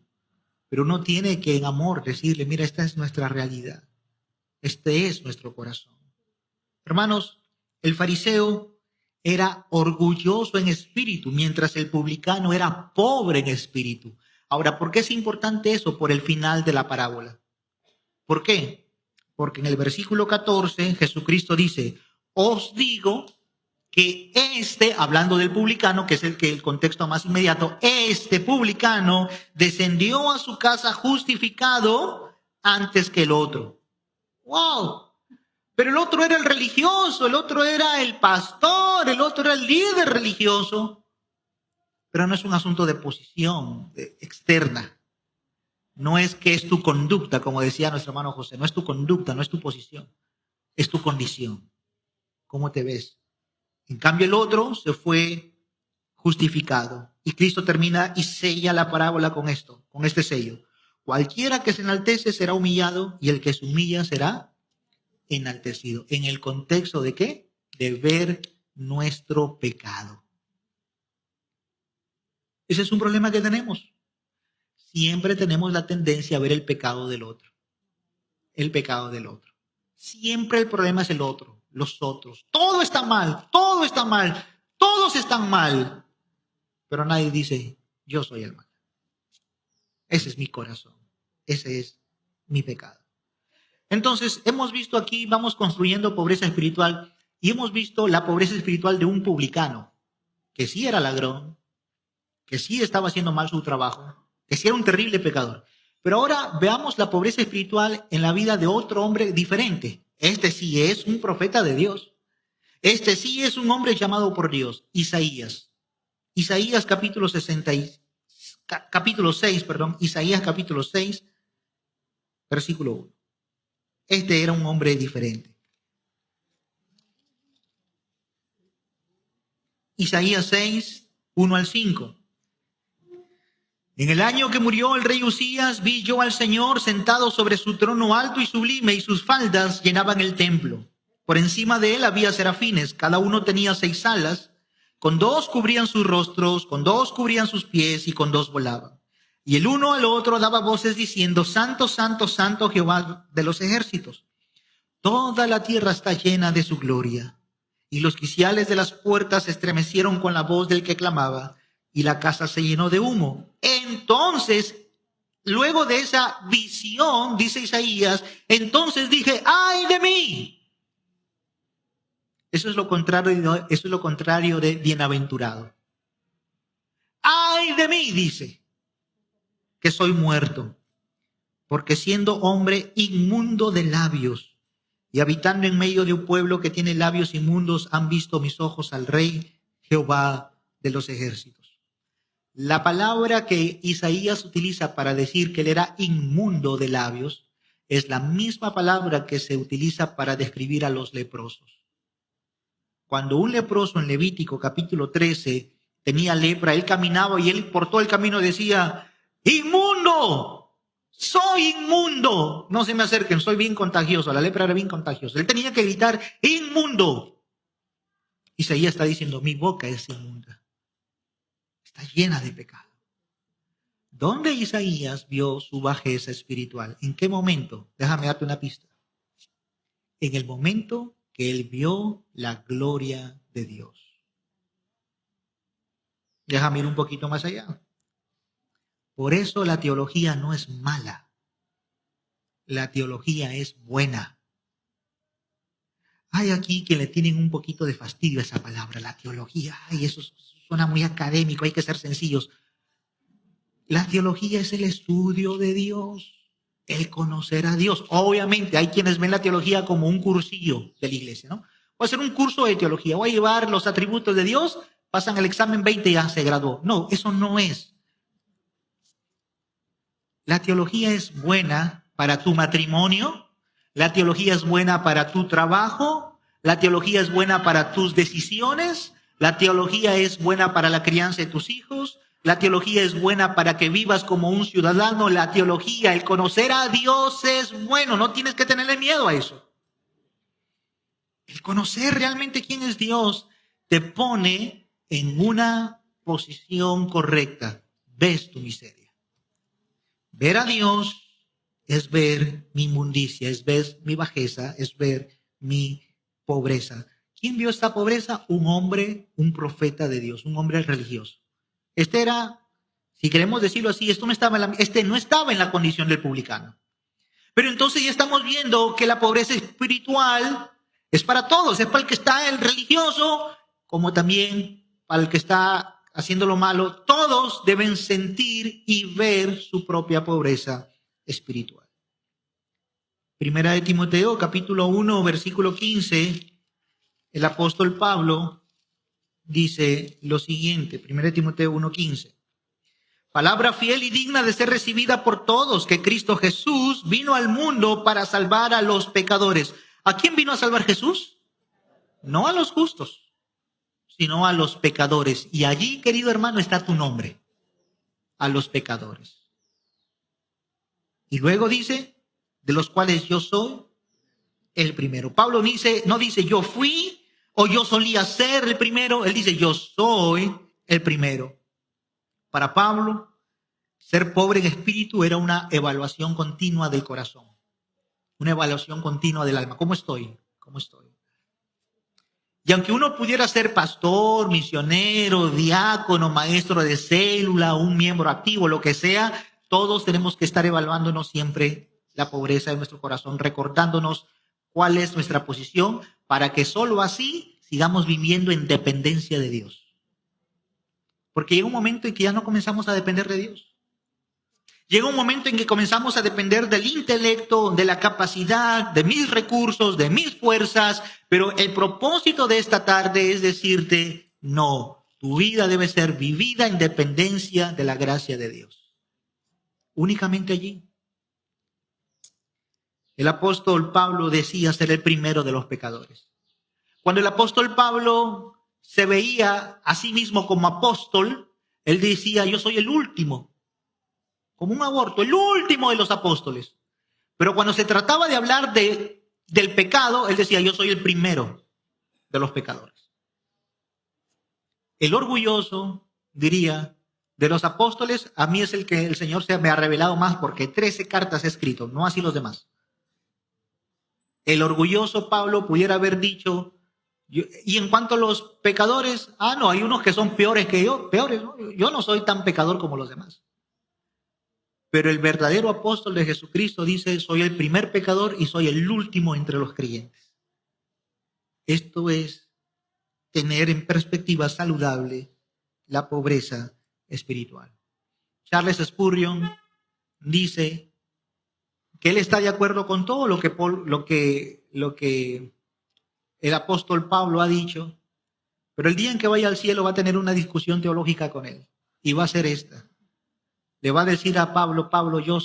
pero uno tiene que en amor decirle, mira, esta es nuestra realidad. Este es nuestro corazón. Hermanos, el fariseo era orgulloso en espíritu, mientras el publicano era pobre en espíritu. Ahora, ¿por qué es importante eso? Por el final de la parábola. ¿Por qué? Porque en el versículo 14 Jesucristo dice, os digo que hablando del publicano, que es el contexto más inmediato, este publicano descendió a su casa justificado antes que el otro. ¡Wow! Pero el otro era el religioso, el otro era el pastor, el otro era el líder religioso. Pero no es un asunto de posición externa. No es que es tu conducta, como decía nuestro hermano José, no es tu conducta, no es tu posición, es tu condición. ¿Cómo te ves? En cambio, el otro se fue justificado. Y Cristo termina y sella la parábola con esto, con este sello. Cualquiera que se enaltece será humillado y el que se humilla será enaltecido. ¿En el contexto de qué? De ver nuestro pecado. Ese es un problema que tenemos. Siempre tenemos la tendencia a ver el pecado del otro. El pecado del otro. Siempre el problema es el otro, los otros. Todo está mal, todo está mal. Todos están mal, pero nadie dice, yo soy el mal. Ese es mi corazón. Ese es mi pecado. Entonces, hemos visto aquí, vamos construyendo pobreza espiritual y hemos visto la pobreza espiritual de un publicano, que sí era ladrón, que sí estaba haciendo mal su trabajo, que sí era un terrible pecador. Pero ahora veamos la pobreza espiritual en la vida de otro hombre diferente. Este sí es un profeta de Dios. Este sí es un hombre llamado por Dios, Isaías. Isaías capítulo 6, Isaías capítulo 6, versículo 1. Este era un hombre diferente. Isaías 6, 1 al 5. En el año que murió el rey Usías, vi yo al Señor sentado sobre su trono alto y sublime, y sus faldas llenaban el templo. Por encima de él había serafines, cada uno tenía 6 alas, con 2 cubrían sus rostros, con 2 cubrían sus pies, y con 2 volaban. Y el uno al otro daba voces diciendo, Santo, Santo, Santo Jehová de los ejércitos. Toda la tierra está llena de su gloria. Y los quiciales de las puertas se estremecieron con la voz del que clamaba, y la casa se llenó de humo. Entonces, luego de esa visión, dice Isaías, entonces dije, ¡ay de mí! Eso es lo contrario de bienaventurado. ¡Ay de mí! Dice, que soy muerto, porque siendo hombre inmundo de labios y habitando en medio de un pueblo que tiene labios inmundos, han visto mis ojos al Rey Jehová de los ejércitos. La palabra que Isaías utiliza para decir que él era inmundo de labios es la misma palabra que se utiliza para describir a los leprosos. Cuando un leproso en Levítico capítulo 13 tenía lepra, él caminaba y él por todo el camino decía, ¡inmundo! ¡Soy inmundo! No se me acerquen, soy bien contagioso. La lepra era bien contagiosa. Él tenía que gritar, ¡inmundo! Isaías está diciendo, mi boca es inmunda. Está llena de pecado. ¿Dónde Isaías vio su bajeza espiritual? ¿En qué momento? Déjame darte una pista. En el momento que él vio la gloria de Dios. Déjame ir un poquito más allá. Por eso la teología no es mala. La teología es buena. Hay aquí que le tienen un poquito de fastidio a esa palabra, la teología. Ay, eso suena muy académico, hay que ser sencillos. La teología es el estudio de Dios, el conocer a Dios. Obviamente hay quienes ven la teología como un cursillo de la iglesia, ¿no? Voy a hacer un curso de teología, voy a llevar los atributos de Dios, pasan el examen 20 y ya se graduó. No, eso no es. La teología es buena para tu matrimonio, la teología es buena para tu trabajo, la teología es buena para tus decisiones, la teología es buena para la crianza de tus hijos, la teología es buena para que vivas como un ciudadano, la teología, el conocer a Dios es bueno, no tienes que tenerle miedo a eso. El conocer realmente quién es Dios te pone en una posición correcta. Ves tu miseria. Ver a Dios es ver mi inmundicia, es ver mi bajeza, es ver mi pobreza. ¿Quién vio esta pobreza? Un hombre, un profeta de Dios, un hombre religioso. Este era, si queremos decirlo así, este no estaba en la condición del publicano. Pero entonces ya estamos viendo que la pobreza espiritual es para todos, es para el que está el religioso, como también para el que está haciendo lo malo. Todos deben sentir y ver su propia pobreza espiritual. Primera de Timoteo, capítulo 1, versículo 15, el apóstol Pablo dice lo siguiente, 1 Timoteo 1:15. Palabra fiel y digna de ser recibida por todos, que Cristo Jesús vino al mundo para salvar a los pecadores. ¿A quién vino a salvar Jesús? No a los justos, sino a los pecadores. Y allí, querido hermano, está tu nombre. A los pecadores. Y luego dice, de los cuales yo soy el primero. Pablo no dice yo fui o yo solía ser el primero. Él dice yo soy el primero. Para Pablo, ser pobre en espíritu era una evaluación continua del corazón. Una evaluación continua del alma. ¿Cómo estoy? ¿Cómo estoy? Y aunque uno pudiera ser pastor, misionero, diácono, maestro de célula, un miembro activo, lo que sea, todos tenemos que estar evaluándonos siempre la pobreza de nuestro corazón, recordándonos cuál es nuestra posición, para que solo así sigamos viviendo en dependencia de Dios. Porque llega un momento en que ya no comenzamos a depender de Dios. Llega un momento en que comenzamos a depender del intelecto, de la capacidad, de mis recursos, de mis fuerzas, pero el propósito de esta tarde es decirte, no, tu vida debe ser vivida en dependencia de la gracia de Dios. Únicamente allí. El apóstol Pablo decía ser el primero de los pecadores. Cuando el apóstol Pablo se veía a sí mismo como apóstol, él decía, yo soy el último. Como un aborto, el último de los apóstoles. Pero cuando se trataba de hablar del pecado, él decía, yo soy el primero de los pecadores. El orgulloso, diría, de los apóstoles, a mí es el que el Señor me ha revelado más, porque 13 cartas he escrito, no así los demás. El orgulloso Pablo pudiera haber dicho, y en cuanto a los pecadores, no, hay unos que son peores que yo, peores, ¿no? Yo no soy tan pecador como los demás. Pero el verdadero apóstol de Jesucristo dice, soy el primer pecador y soy el último entre los creyentes. Esto es tener en perspectiva saludable la pobreza espiritual. Charles Spurgeon dice que él está de acuerdo con todo lo que el apóstol Pablo ha dicho, pero el día en que vaya al cielo va a tener una discusión teológica con él, y va a ser esta. Le va a decir a Pablo, Pablo, yo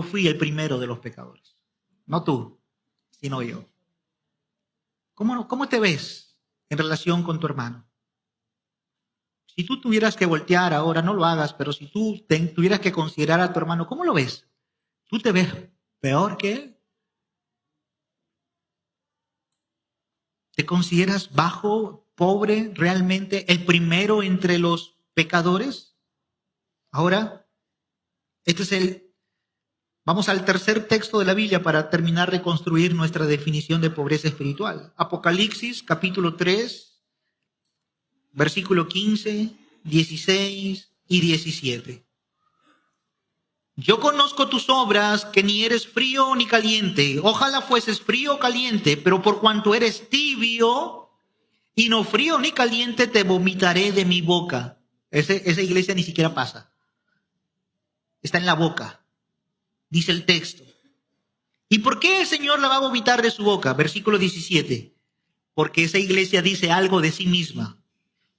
fui el primero de los pecadores. No tú, sino yo. ¿Cómo te ves en relación con tu hermano? Si tú tuvieras que voltear ahora, no lo hagas, pero si tú tuvieras que considerar a tu hermano, ¿cómo lo ves? ¿Tú te ves peor que él? ¿Te consideras bajo, pobre, realmente el primero entre los pecadores? Ahora, vamos al tercer texto de la Biblia para terminar de construir nuestra definición de pobreza espiritual. Apocalipsis, capítulo 3, versículo 15, 16 y 17. Yo conozco tus obras, que ni eres frío ni caliente. Ojalá fueses frío o caliente, pero por cuanto eres tibio y no frío ni caliente, te vomitaré de mi boca. Esa iglesia ni siquiera pasa. Está en la boca, dice el texto. ¿Y por qué el Señor la va a vomitar de su boca? Versículo 17. Porque esa iglesia dice algo de sí misma.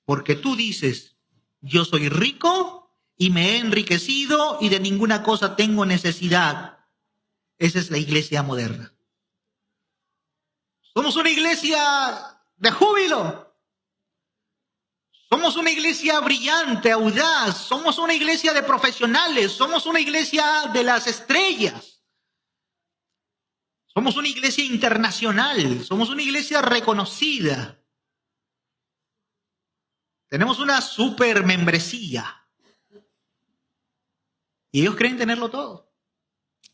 Porque tú dices, yo soy rico y me he enriquecido y de ninguna cosa tengo necesidad. Esa es la iglesia moderna. Somos una iglesia de júbilo. Somos una iglesia brillante, audaz. Somos una iglesia de profesionales. Somos una iglesia de las estrellas. Somos una iglesia internacional. Somos una iglesia reconocida. Tenemos una super membresía. Y ellos creen tenerlo todo.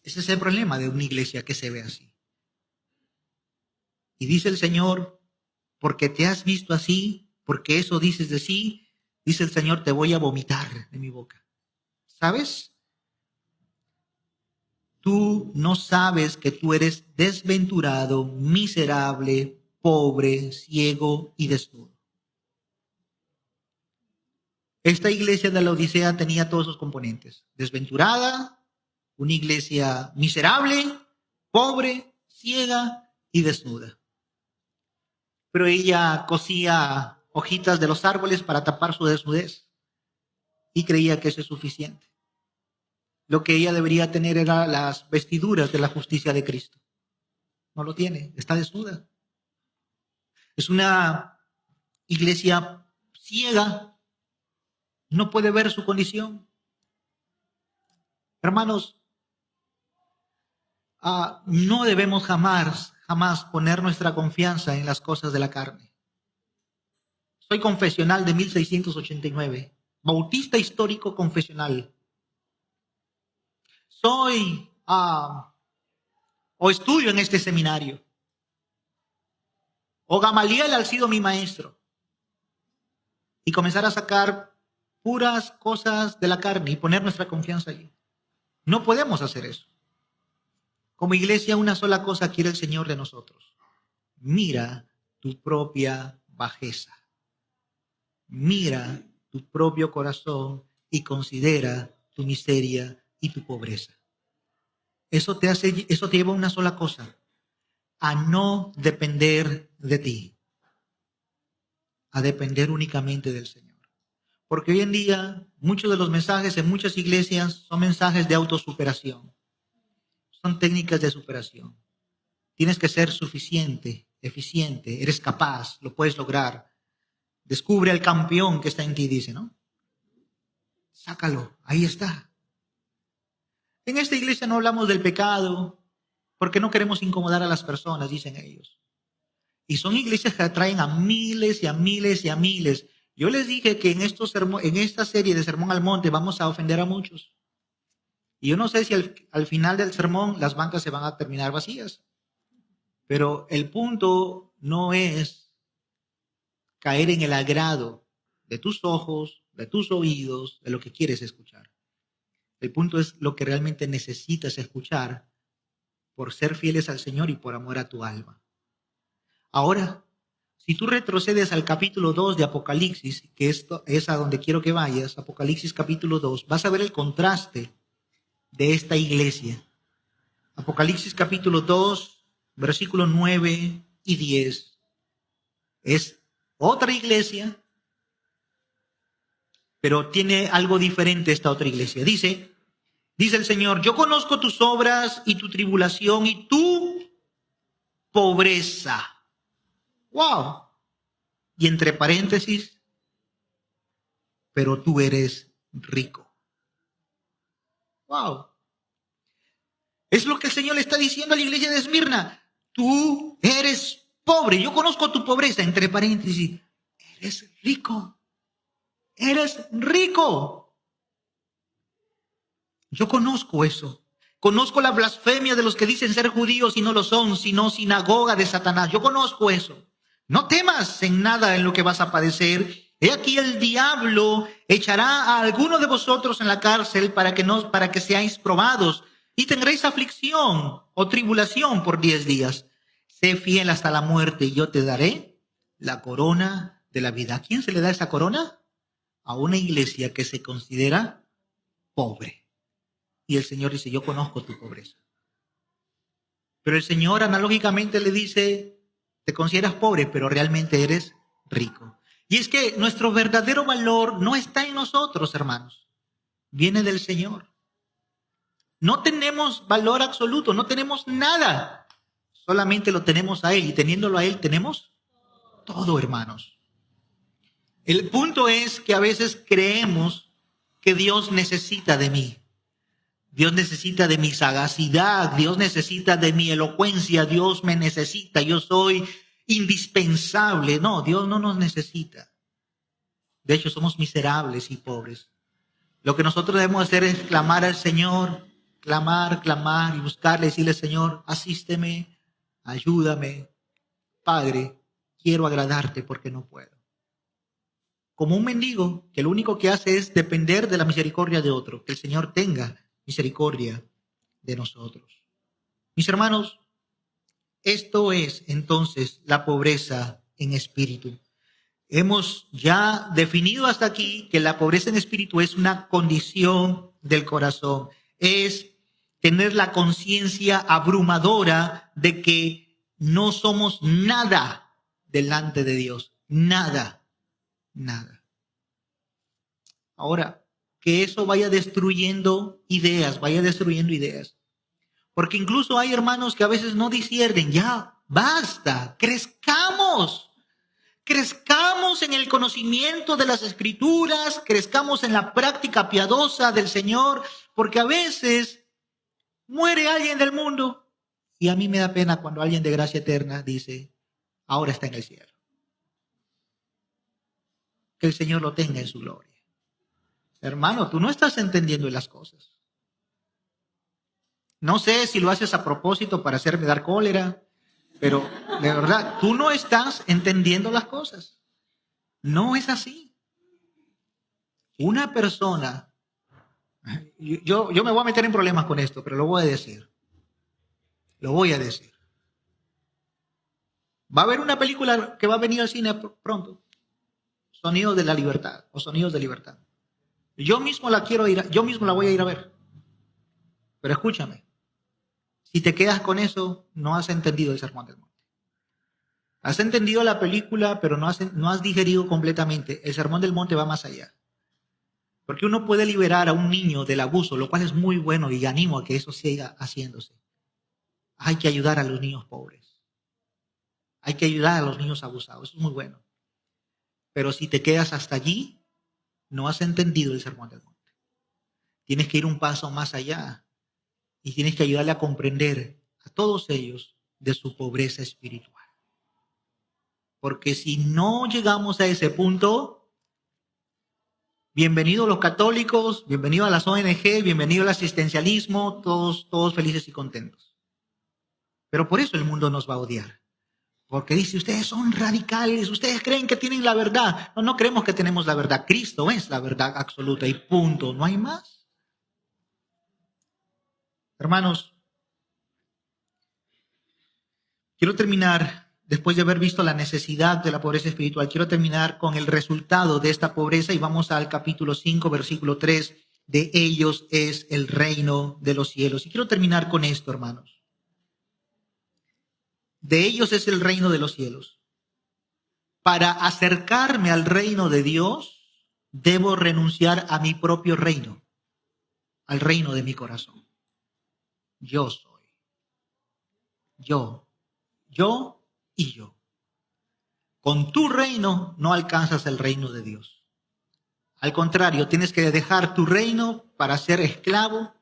Ese es el problema de una iglesia que se ve así. Y dice el Señor, porque te has visto así, porque eso dices de sí, dice el Señor, te voy a vomitar de mi boca. ¿Sabes? Tú no sabes que tú eres desventurado, miserable, pobre, ciego y desnudo. Esta iglesia de la Odisea tenía todos esos componentes. Desventurada, una iglesia miserable, pobre, ciega y desnuda. Pero ella cosía hojitas de los árboles para tapar su desnudez y creía que eso es suficiente. Lo que ella debería tener era las vestiduras de la justicia de Cristo. No lo tiene, está desnuda. Es una iglesia ciega, no puede ver su condición. Hermanos, no debemos jamás poner nuestra confianza en las cosas de la carne. Soy confesional de 1689, bautista histórico confesional. Soy o estudio en este seminario. O Gamaliel ha sido mi maestro. Y comenzar a sacar puras cosas de la carne y poner nuestra confianza allí. No podemos hacer eso. Como iglesia, una sola cosa quiere el Señor de nosotros. Mira tu propia bajeza. Mira tu propio corazón y considera tu miseria y tu pobreza. Eso te lleva a una sola cosa, a no depender de ti, a depender únicamente del Señor. Porque hoy en día muchos de los mensajes en muchas iglesias son mensajes de autosuperación, son técnicas de superación. Tienes que ser suficiente, eficiente, eres capaz, lo puedes lograr. Descubre al campeón que está en ti, dice, ¿no? Sácalo, ahí está. En esta iglesia no hablamos del pecado porque no queremos incomodar a las personas, dicen ellos. Y son iglesias que atraen a miles y a miles y a miles. Yo les dije que en esta serie de Sermón al Monte vamos a ofender a muchos. Y yo no sé si al final del sermón las bancas se van a terminar vacías. Pero el punto no es caer en el agrado de tus ojos, de tus oídos, de lo que quieres escuchar. El punto es lo que realmente necesitas escuchar por ser fieles al Señor y por amor a tu alma. Ahora, si tú retrocedes al capítulo 2 de Apocalipsis, que esto es a donde quiero que vayas, Apocalipsis capítulo 2, vas a ver el contraste de esta iglesia. Apocalipsis capítulo 2, versículos 9 y 10. Es otra iglesia, pero tiene algo diferente esta otra iglesia. Dice el Señor, yo conozco tus obras y tu tribulación y tu pobreza. ¡Wow! Y entre paréntesis, pero tú eres rico. ¡Wow! Es lo que el Señor le está diciendo a la iglesia de Esmirna. Tú eres pobre. Yo conozco tu pobreza. Entre paréntesis, eres rico. Eres rico. Yo conozco eso. Conozco la blasfemia de los que dicen ser judíos y no lo son, sino sinagoga de Satanás. Yo conozco eso. No temas en nada en lo que vas a padecer. He aquí el diablo echará a alguno de vosotros en la cárcel para que seáis probados y tendréis aflicción o tribulación por 10 días. Sé fiel hasta la muerte y yo te daré la corona de la vida. ¿A quién se le da esa corona? A una iglesia que se considera pobre. Y el Señor dice, yo conozco tu pobreza. Pero el Señor analógicamente le dice, te consideras pobre, pero realmente eres rico. Y es que nuestro verdadero valor no está en nosotros, hermanos. Viene del Señor. No tenemos valor absoluto, no tenemos nada. Solamente lo tenemos a Él. Y teniéndolo a Él, tenemos todo, hermanos. El punto es que a veces creemos que Dios necesita de mí. Dios necesita de mi sagacidad, Dios necesita de mi elocuencia, Dios me necesita, yo soy indispensable. No, Dios no nos necesita. De hecho, somos miserables y pobres. Lo que nosotros debemos hacer es clamar al Señor, clamar y buscarle, decirle, Señor, asísteme, ayúdame. Padre, quiero agradarte porque no puedo. Como un mendigo que lo único que hace es depender de la misericordia de otro, que el Señor tenga misericordia de nosotros. Mis hermanos, esto es entonces la pobreza en espíritu. Hemos ya definido hasta aquí que la pobreza en espíritu es una condición del corazón. Es tener la conciencia abrumadora de que no somos nada delante de Dios. Nada. Ahora, que eso vaya destruyendo ideas. Porque incluso hay hermanos que a veces no disciernen. Ya, basta, crezcamos en el conocimiento de las Escrituras, crezcamos en la práctica piadosa del Señor, porque a veces muere alguien del mundo y a mí me da pena cuando alguien de gracia eterna dice, ahora está en el cielo. Que el Señor lo tenga en su gloria. Hermano, tú no estás entendiendo las cosas. No sé si lo haces a propósito para hacerme dar cólera. Pero de verdad, tú no estás entendiendo las cosas. No es así. Una persona, yo me voy a meter en problemas con esto, pero lo voy a decir. Lo voy a decir. Va a haber una película que va a venir al cine pronto. Sonidos de la Libertad o Sonidos de Libertad. Yo mismo la voy a ir a ver. Pero escúchame. Si te quedas con eso, no has entendido el Sermón del Monte. Has entendido la película, pero no has digerido completamente. El Sermón del Monte va más allá. Porque uno puede liberar a un niño del abuso, lo cual es muy bueno y animo a que eso siga haciéndose. Hay que ayudar a los niños pobres. Hay que ayudar a los niños abusados. Eso es muy bueno. Pero si te quedas hasta allí, no has entendido el Sermón del Monte. Tienes que ir un paso más allá y tienes que ayudarle a comprender a todos ellos de su pobreza espiritual. Porque si no llegamos a ese punto, bienvenidos los católicos, bienvenidos a las ONG, bienvenido al asistencialismo, todos felices y contentos. Pero por eso el mundo nos va a odiar. Porque dice, ustedes son radicales, ustedes creen que tienen la verdad. No creemos que tenemos la verdad. Cristo es la verdad absoluta y punto. No hay más. Hermanos, quiero terminar, después de haber visto la necesidad de la pobreza espiritual, quiero terminar con el resultado de esta pobreza y vamos al capítulo 5, versículo 3. De ellos es el reino de los cielos. Y quiero terminar con esto, hermanos. De ellos es el reino de los cielos. Para acercarme al reino de Dios, debo renunciar a mi propio reino, al reino de mi corazón. Yo soy. Yo y yo. Con tu reino no alcanzas el reino de Dios. Al contrario, tienes que dejar tu reino para ser esclavo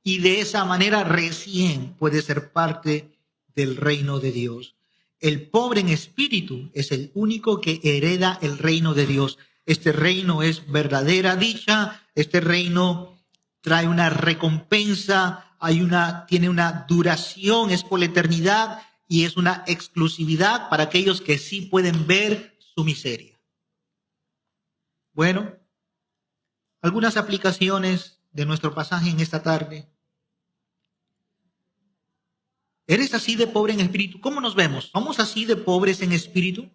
y de esa manera recién puedes ser parte del reino de Dios. El pobre en espíritu es el único que hereda el reino de Dios. Este reino es verdadera dicha, este reino trae una recompensa, tiene una duración, es por la eternidad y es una exclusividad para aquellos que sí pueden ver su miseria. Bueno, algunas aplicaciones de nuestro pasaje en esta tarde. ¿Eres así de pobre en espíritu? ¿Cómo nos vemos? ¿Somos así de pobres en espíritu?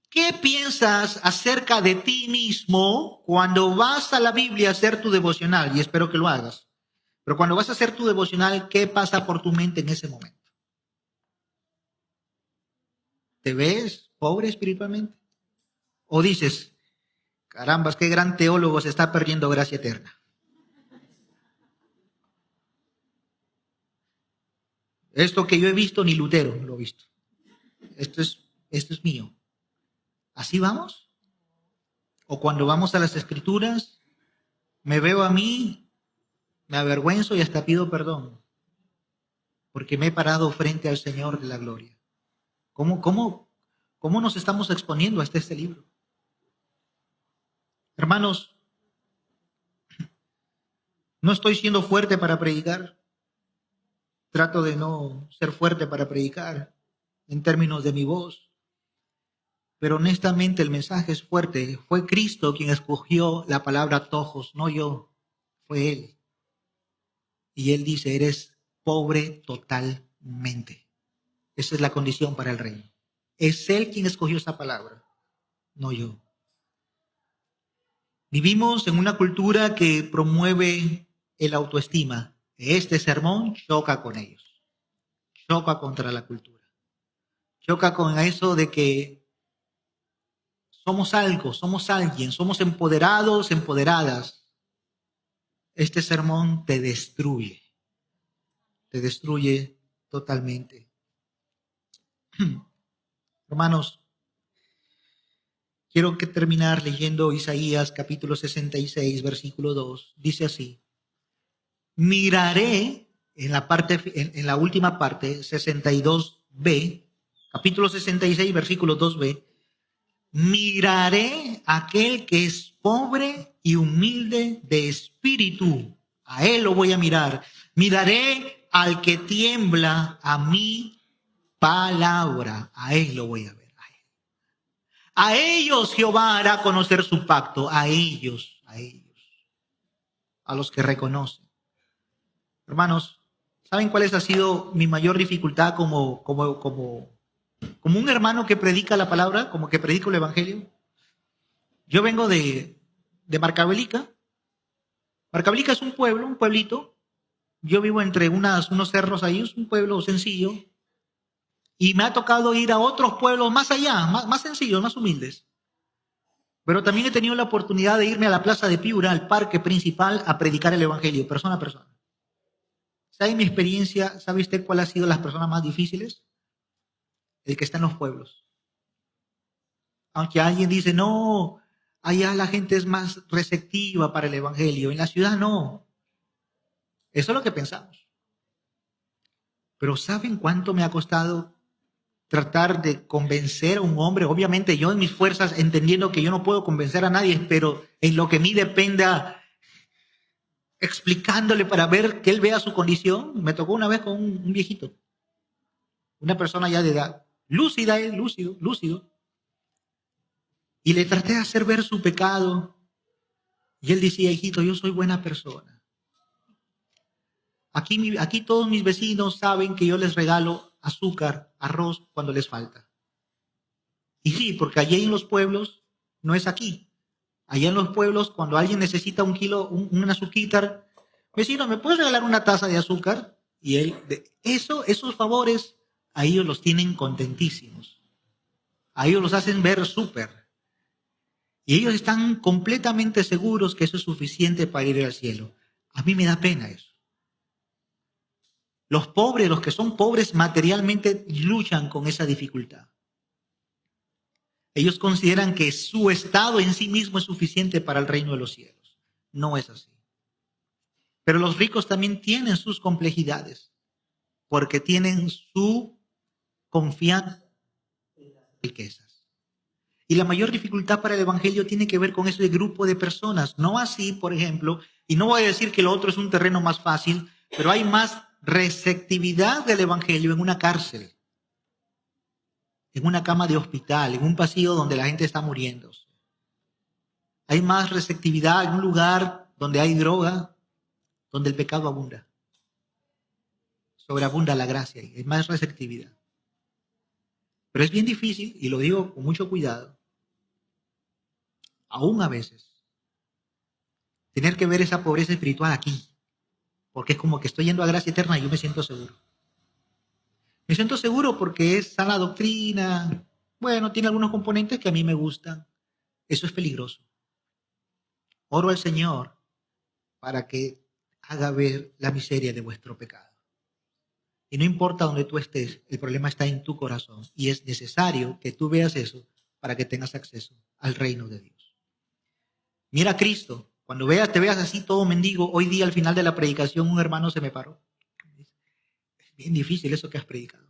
¿Qué piensas acerca de ti mismo cuando vas a la Biblia a hacer tu devocional? Y espero que lo hagas. Pero cuando vas a hacer tu devocional, ¿qué pasa por tu mente en ese momento? ¿Te ves pobre espiritualmente? ¿O dices, carambas, qué gran teólogo se está perdiendo gracia eterna? Esto que yo he visto, ni Lutero lo ha visto. Esto es mío. ¿Así vamos? O cuando vamos a las Escrituras, me veo a mí, me avergüenzo y hasta pido perdón, porque me he parado frente al Señor de la gloria. ¿Cómo nos estamos exponiendo hasta este libro? Hermanos, no estoy siendo fuerte para predicar. Trato de no ser fuerte para predicar en términos de mi voz. Pero honestamente el mensaje es fuerte. Fue Cristo quien escogió la palabra tojos, no yo. Fue Él. Y Él dice, eres pobre totalmente. Esa es la condición para el reino. Es Él quien escogió esa palabra, no yo. Vivimos en una cultura que promueve el autoestima. Este sermón choca con ellos. Choca contra la cultura. Choca con eso de que somos algo, somos alguien, somos empoderados, empoderadas. Este sermón te destruye totalmente. Hermanos, quiero terminar leyendo Isaías capítulo 66, versículo 2. Dice así, miraré, en la última parte, 62b, capítulo 66, versículo 2b, miraré a aquel que es pobre y humilde de espíritu. A él lo voy a mirar. Miraré al que tiembla a mi palabra. A Él lo voy a ver. A ellos Jehová hará conocer su pacto. A ellos. A los que reconocen. Hermanos, ¿saben cuál ha sido mi mayor dificultad como un hermano que predica la palabra, como que predica el evangelio? Yo vengo de Marcabelica. Marcabelica es un pueblo, un pueblito. Yo vivo entre unos cerros ahí, es un pueblo sencillo. Y me ha tocado ir a otros pueblos más allá, más sencillos, más humildes. Pero también he tenido la oportunidad de irme a la plaza de Piura, al parque principal, a predicar el evangelio, persona a persona. ¿Sabe mi experiencia? ¿Sabe usted cuál ha sido las personas más difíciles? El que está en los pueblos. Aunque alguien dice, no, allá la gente es más receptiva para el evangelio, en la ciudad no. Eso es lo que pensamos. Pero ¿saben cuánto me ha costado tratar de convencer a un hombre? Obviamente yo en mis fuerzas, entendiendo que yo no puedo convencer a nadie, pero en lo que a mí dependa, explicándole para ver que él vea su condición. Me tocó una vez con un viejito, una persona ya de edad, lúcida, lúcido. Y le traté de hacer ver su pecado. Y él decía, hijito, yo soy buena persona. Aquí todos mis vecinos saben que yo les regalo azúcar, arroz cuando les falta. Y sí, porque allí en los pueblos no es aquí. Allá en los pueblos, cuando alguien necesita un kilo, una azuquitar, vecino, ¿me puedes regalar una taza de azúcar? Y esos favores, a ellos los tienen contentísimos. A ellos los hacen ver súper. Y ellos están completamente seguros que eso es suficiente para ir al cielo. A mí me da pena eso. Los pobres, los que son pobres materialmente, luchan con esa dificultad. Ellos consideran que su estado en sí mismo es suficiente para el reino de los cielos. No es así. Pero los ricos también tienen sus complejidades, porque tienen su confianza en las riquezas. Y la mayor dificultad para el evangelio tiene que ver con ese grupo de personas. No así, por ejemplo, y no voy a decir que lo otro es un terreno más fácil, pero hay más receptividad del evangelio en una cárcel, en una cama de hospital, en un pasillo donde la gente está muriendo. Hay más receptividad en un lugar donde hay droga, donde el pecado abunda. Sobreabunda la gracia, hay más receptividad. Pero es bien difícil, y lo digo con mucho cuidado, aún a veces, tener que ver esa pobreza espiritual aquí. Porque es como que estoy yendo a gracia eterna y yo me siento seguro. Me siento seguro porque es sana doctrina. Bueno, tiene algunos componentes que a mí me gustan. Eso es peligroso. Oro al Señor para que haga ver la miseria de vuestro pecado. Y no importa donde tú estés, el problema está en tu corazón. Y es necesario que tú veas eso para que tengas acceso al reino de Dios. Mira a Cristo. Cuando te veas así todo mendigo, hoy día al final de la predicación un hermano se me paró. Es bien difícil eso que has predicado.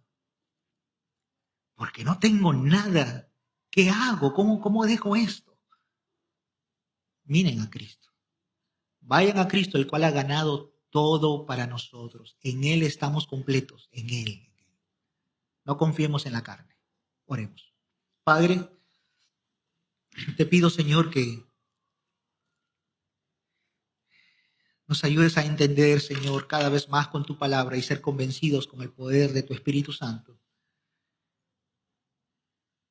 Porque no tengo nada. ¿Qué hago? ¿Cómo dejo esto? Miren a Cristo. Vayan a Cristo, el cual ha ganado todo para nosotros. En Él estamos completos, en Él. No confiemos en la carne. Oremos. Padre, te pido, Señor, que nos ayudes a entender, Señor, cada vez más con tu palabra y ser convencidos con el poder de tu Espíritu Santo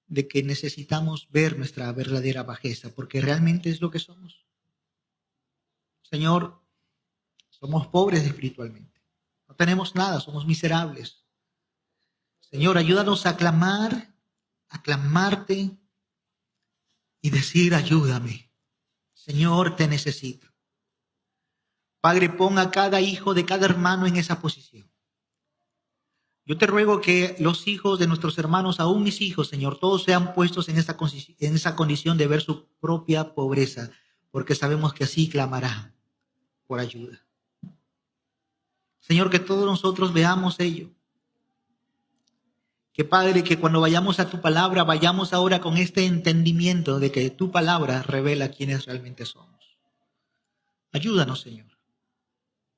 de que necesitamos ver nuestra verdadera bajeza, porque realmente es lo que somos. Señor, somos pobres espiritualmente. No tenemos nada, somos miserables. Señor, ayúdanos a clamar, a clamarte y decir, ayúdame. Señor, te necesito. Padre, pon a cada hijo de cada hermano en esa posición. Yo te ruego que los hijos de nuestros hermanos, aún mis hijos, Señor, todos sean puestos en esa condición de ver su propia pobreza, porque sabemos que así clamará por ayuda. Señor, que todos nosotros veamos ello. Que Padre, que cuando vayamos a tu palabra, vayamos ahora con este entendimiento de que tu palabra revela quiénes realmente somos. Ayúdanos, Señor.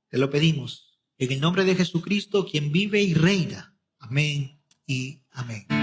Te lo pedimos en el nombre de Jesucristo, quien vive y reina. Amén y amén.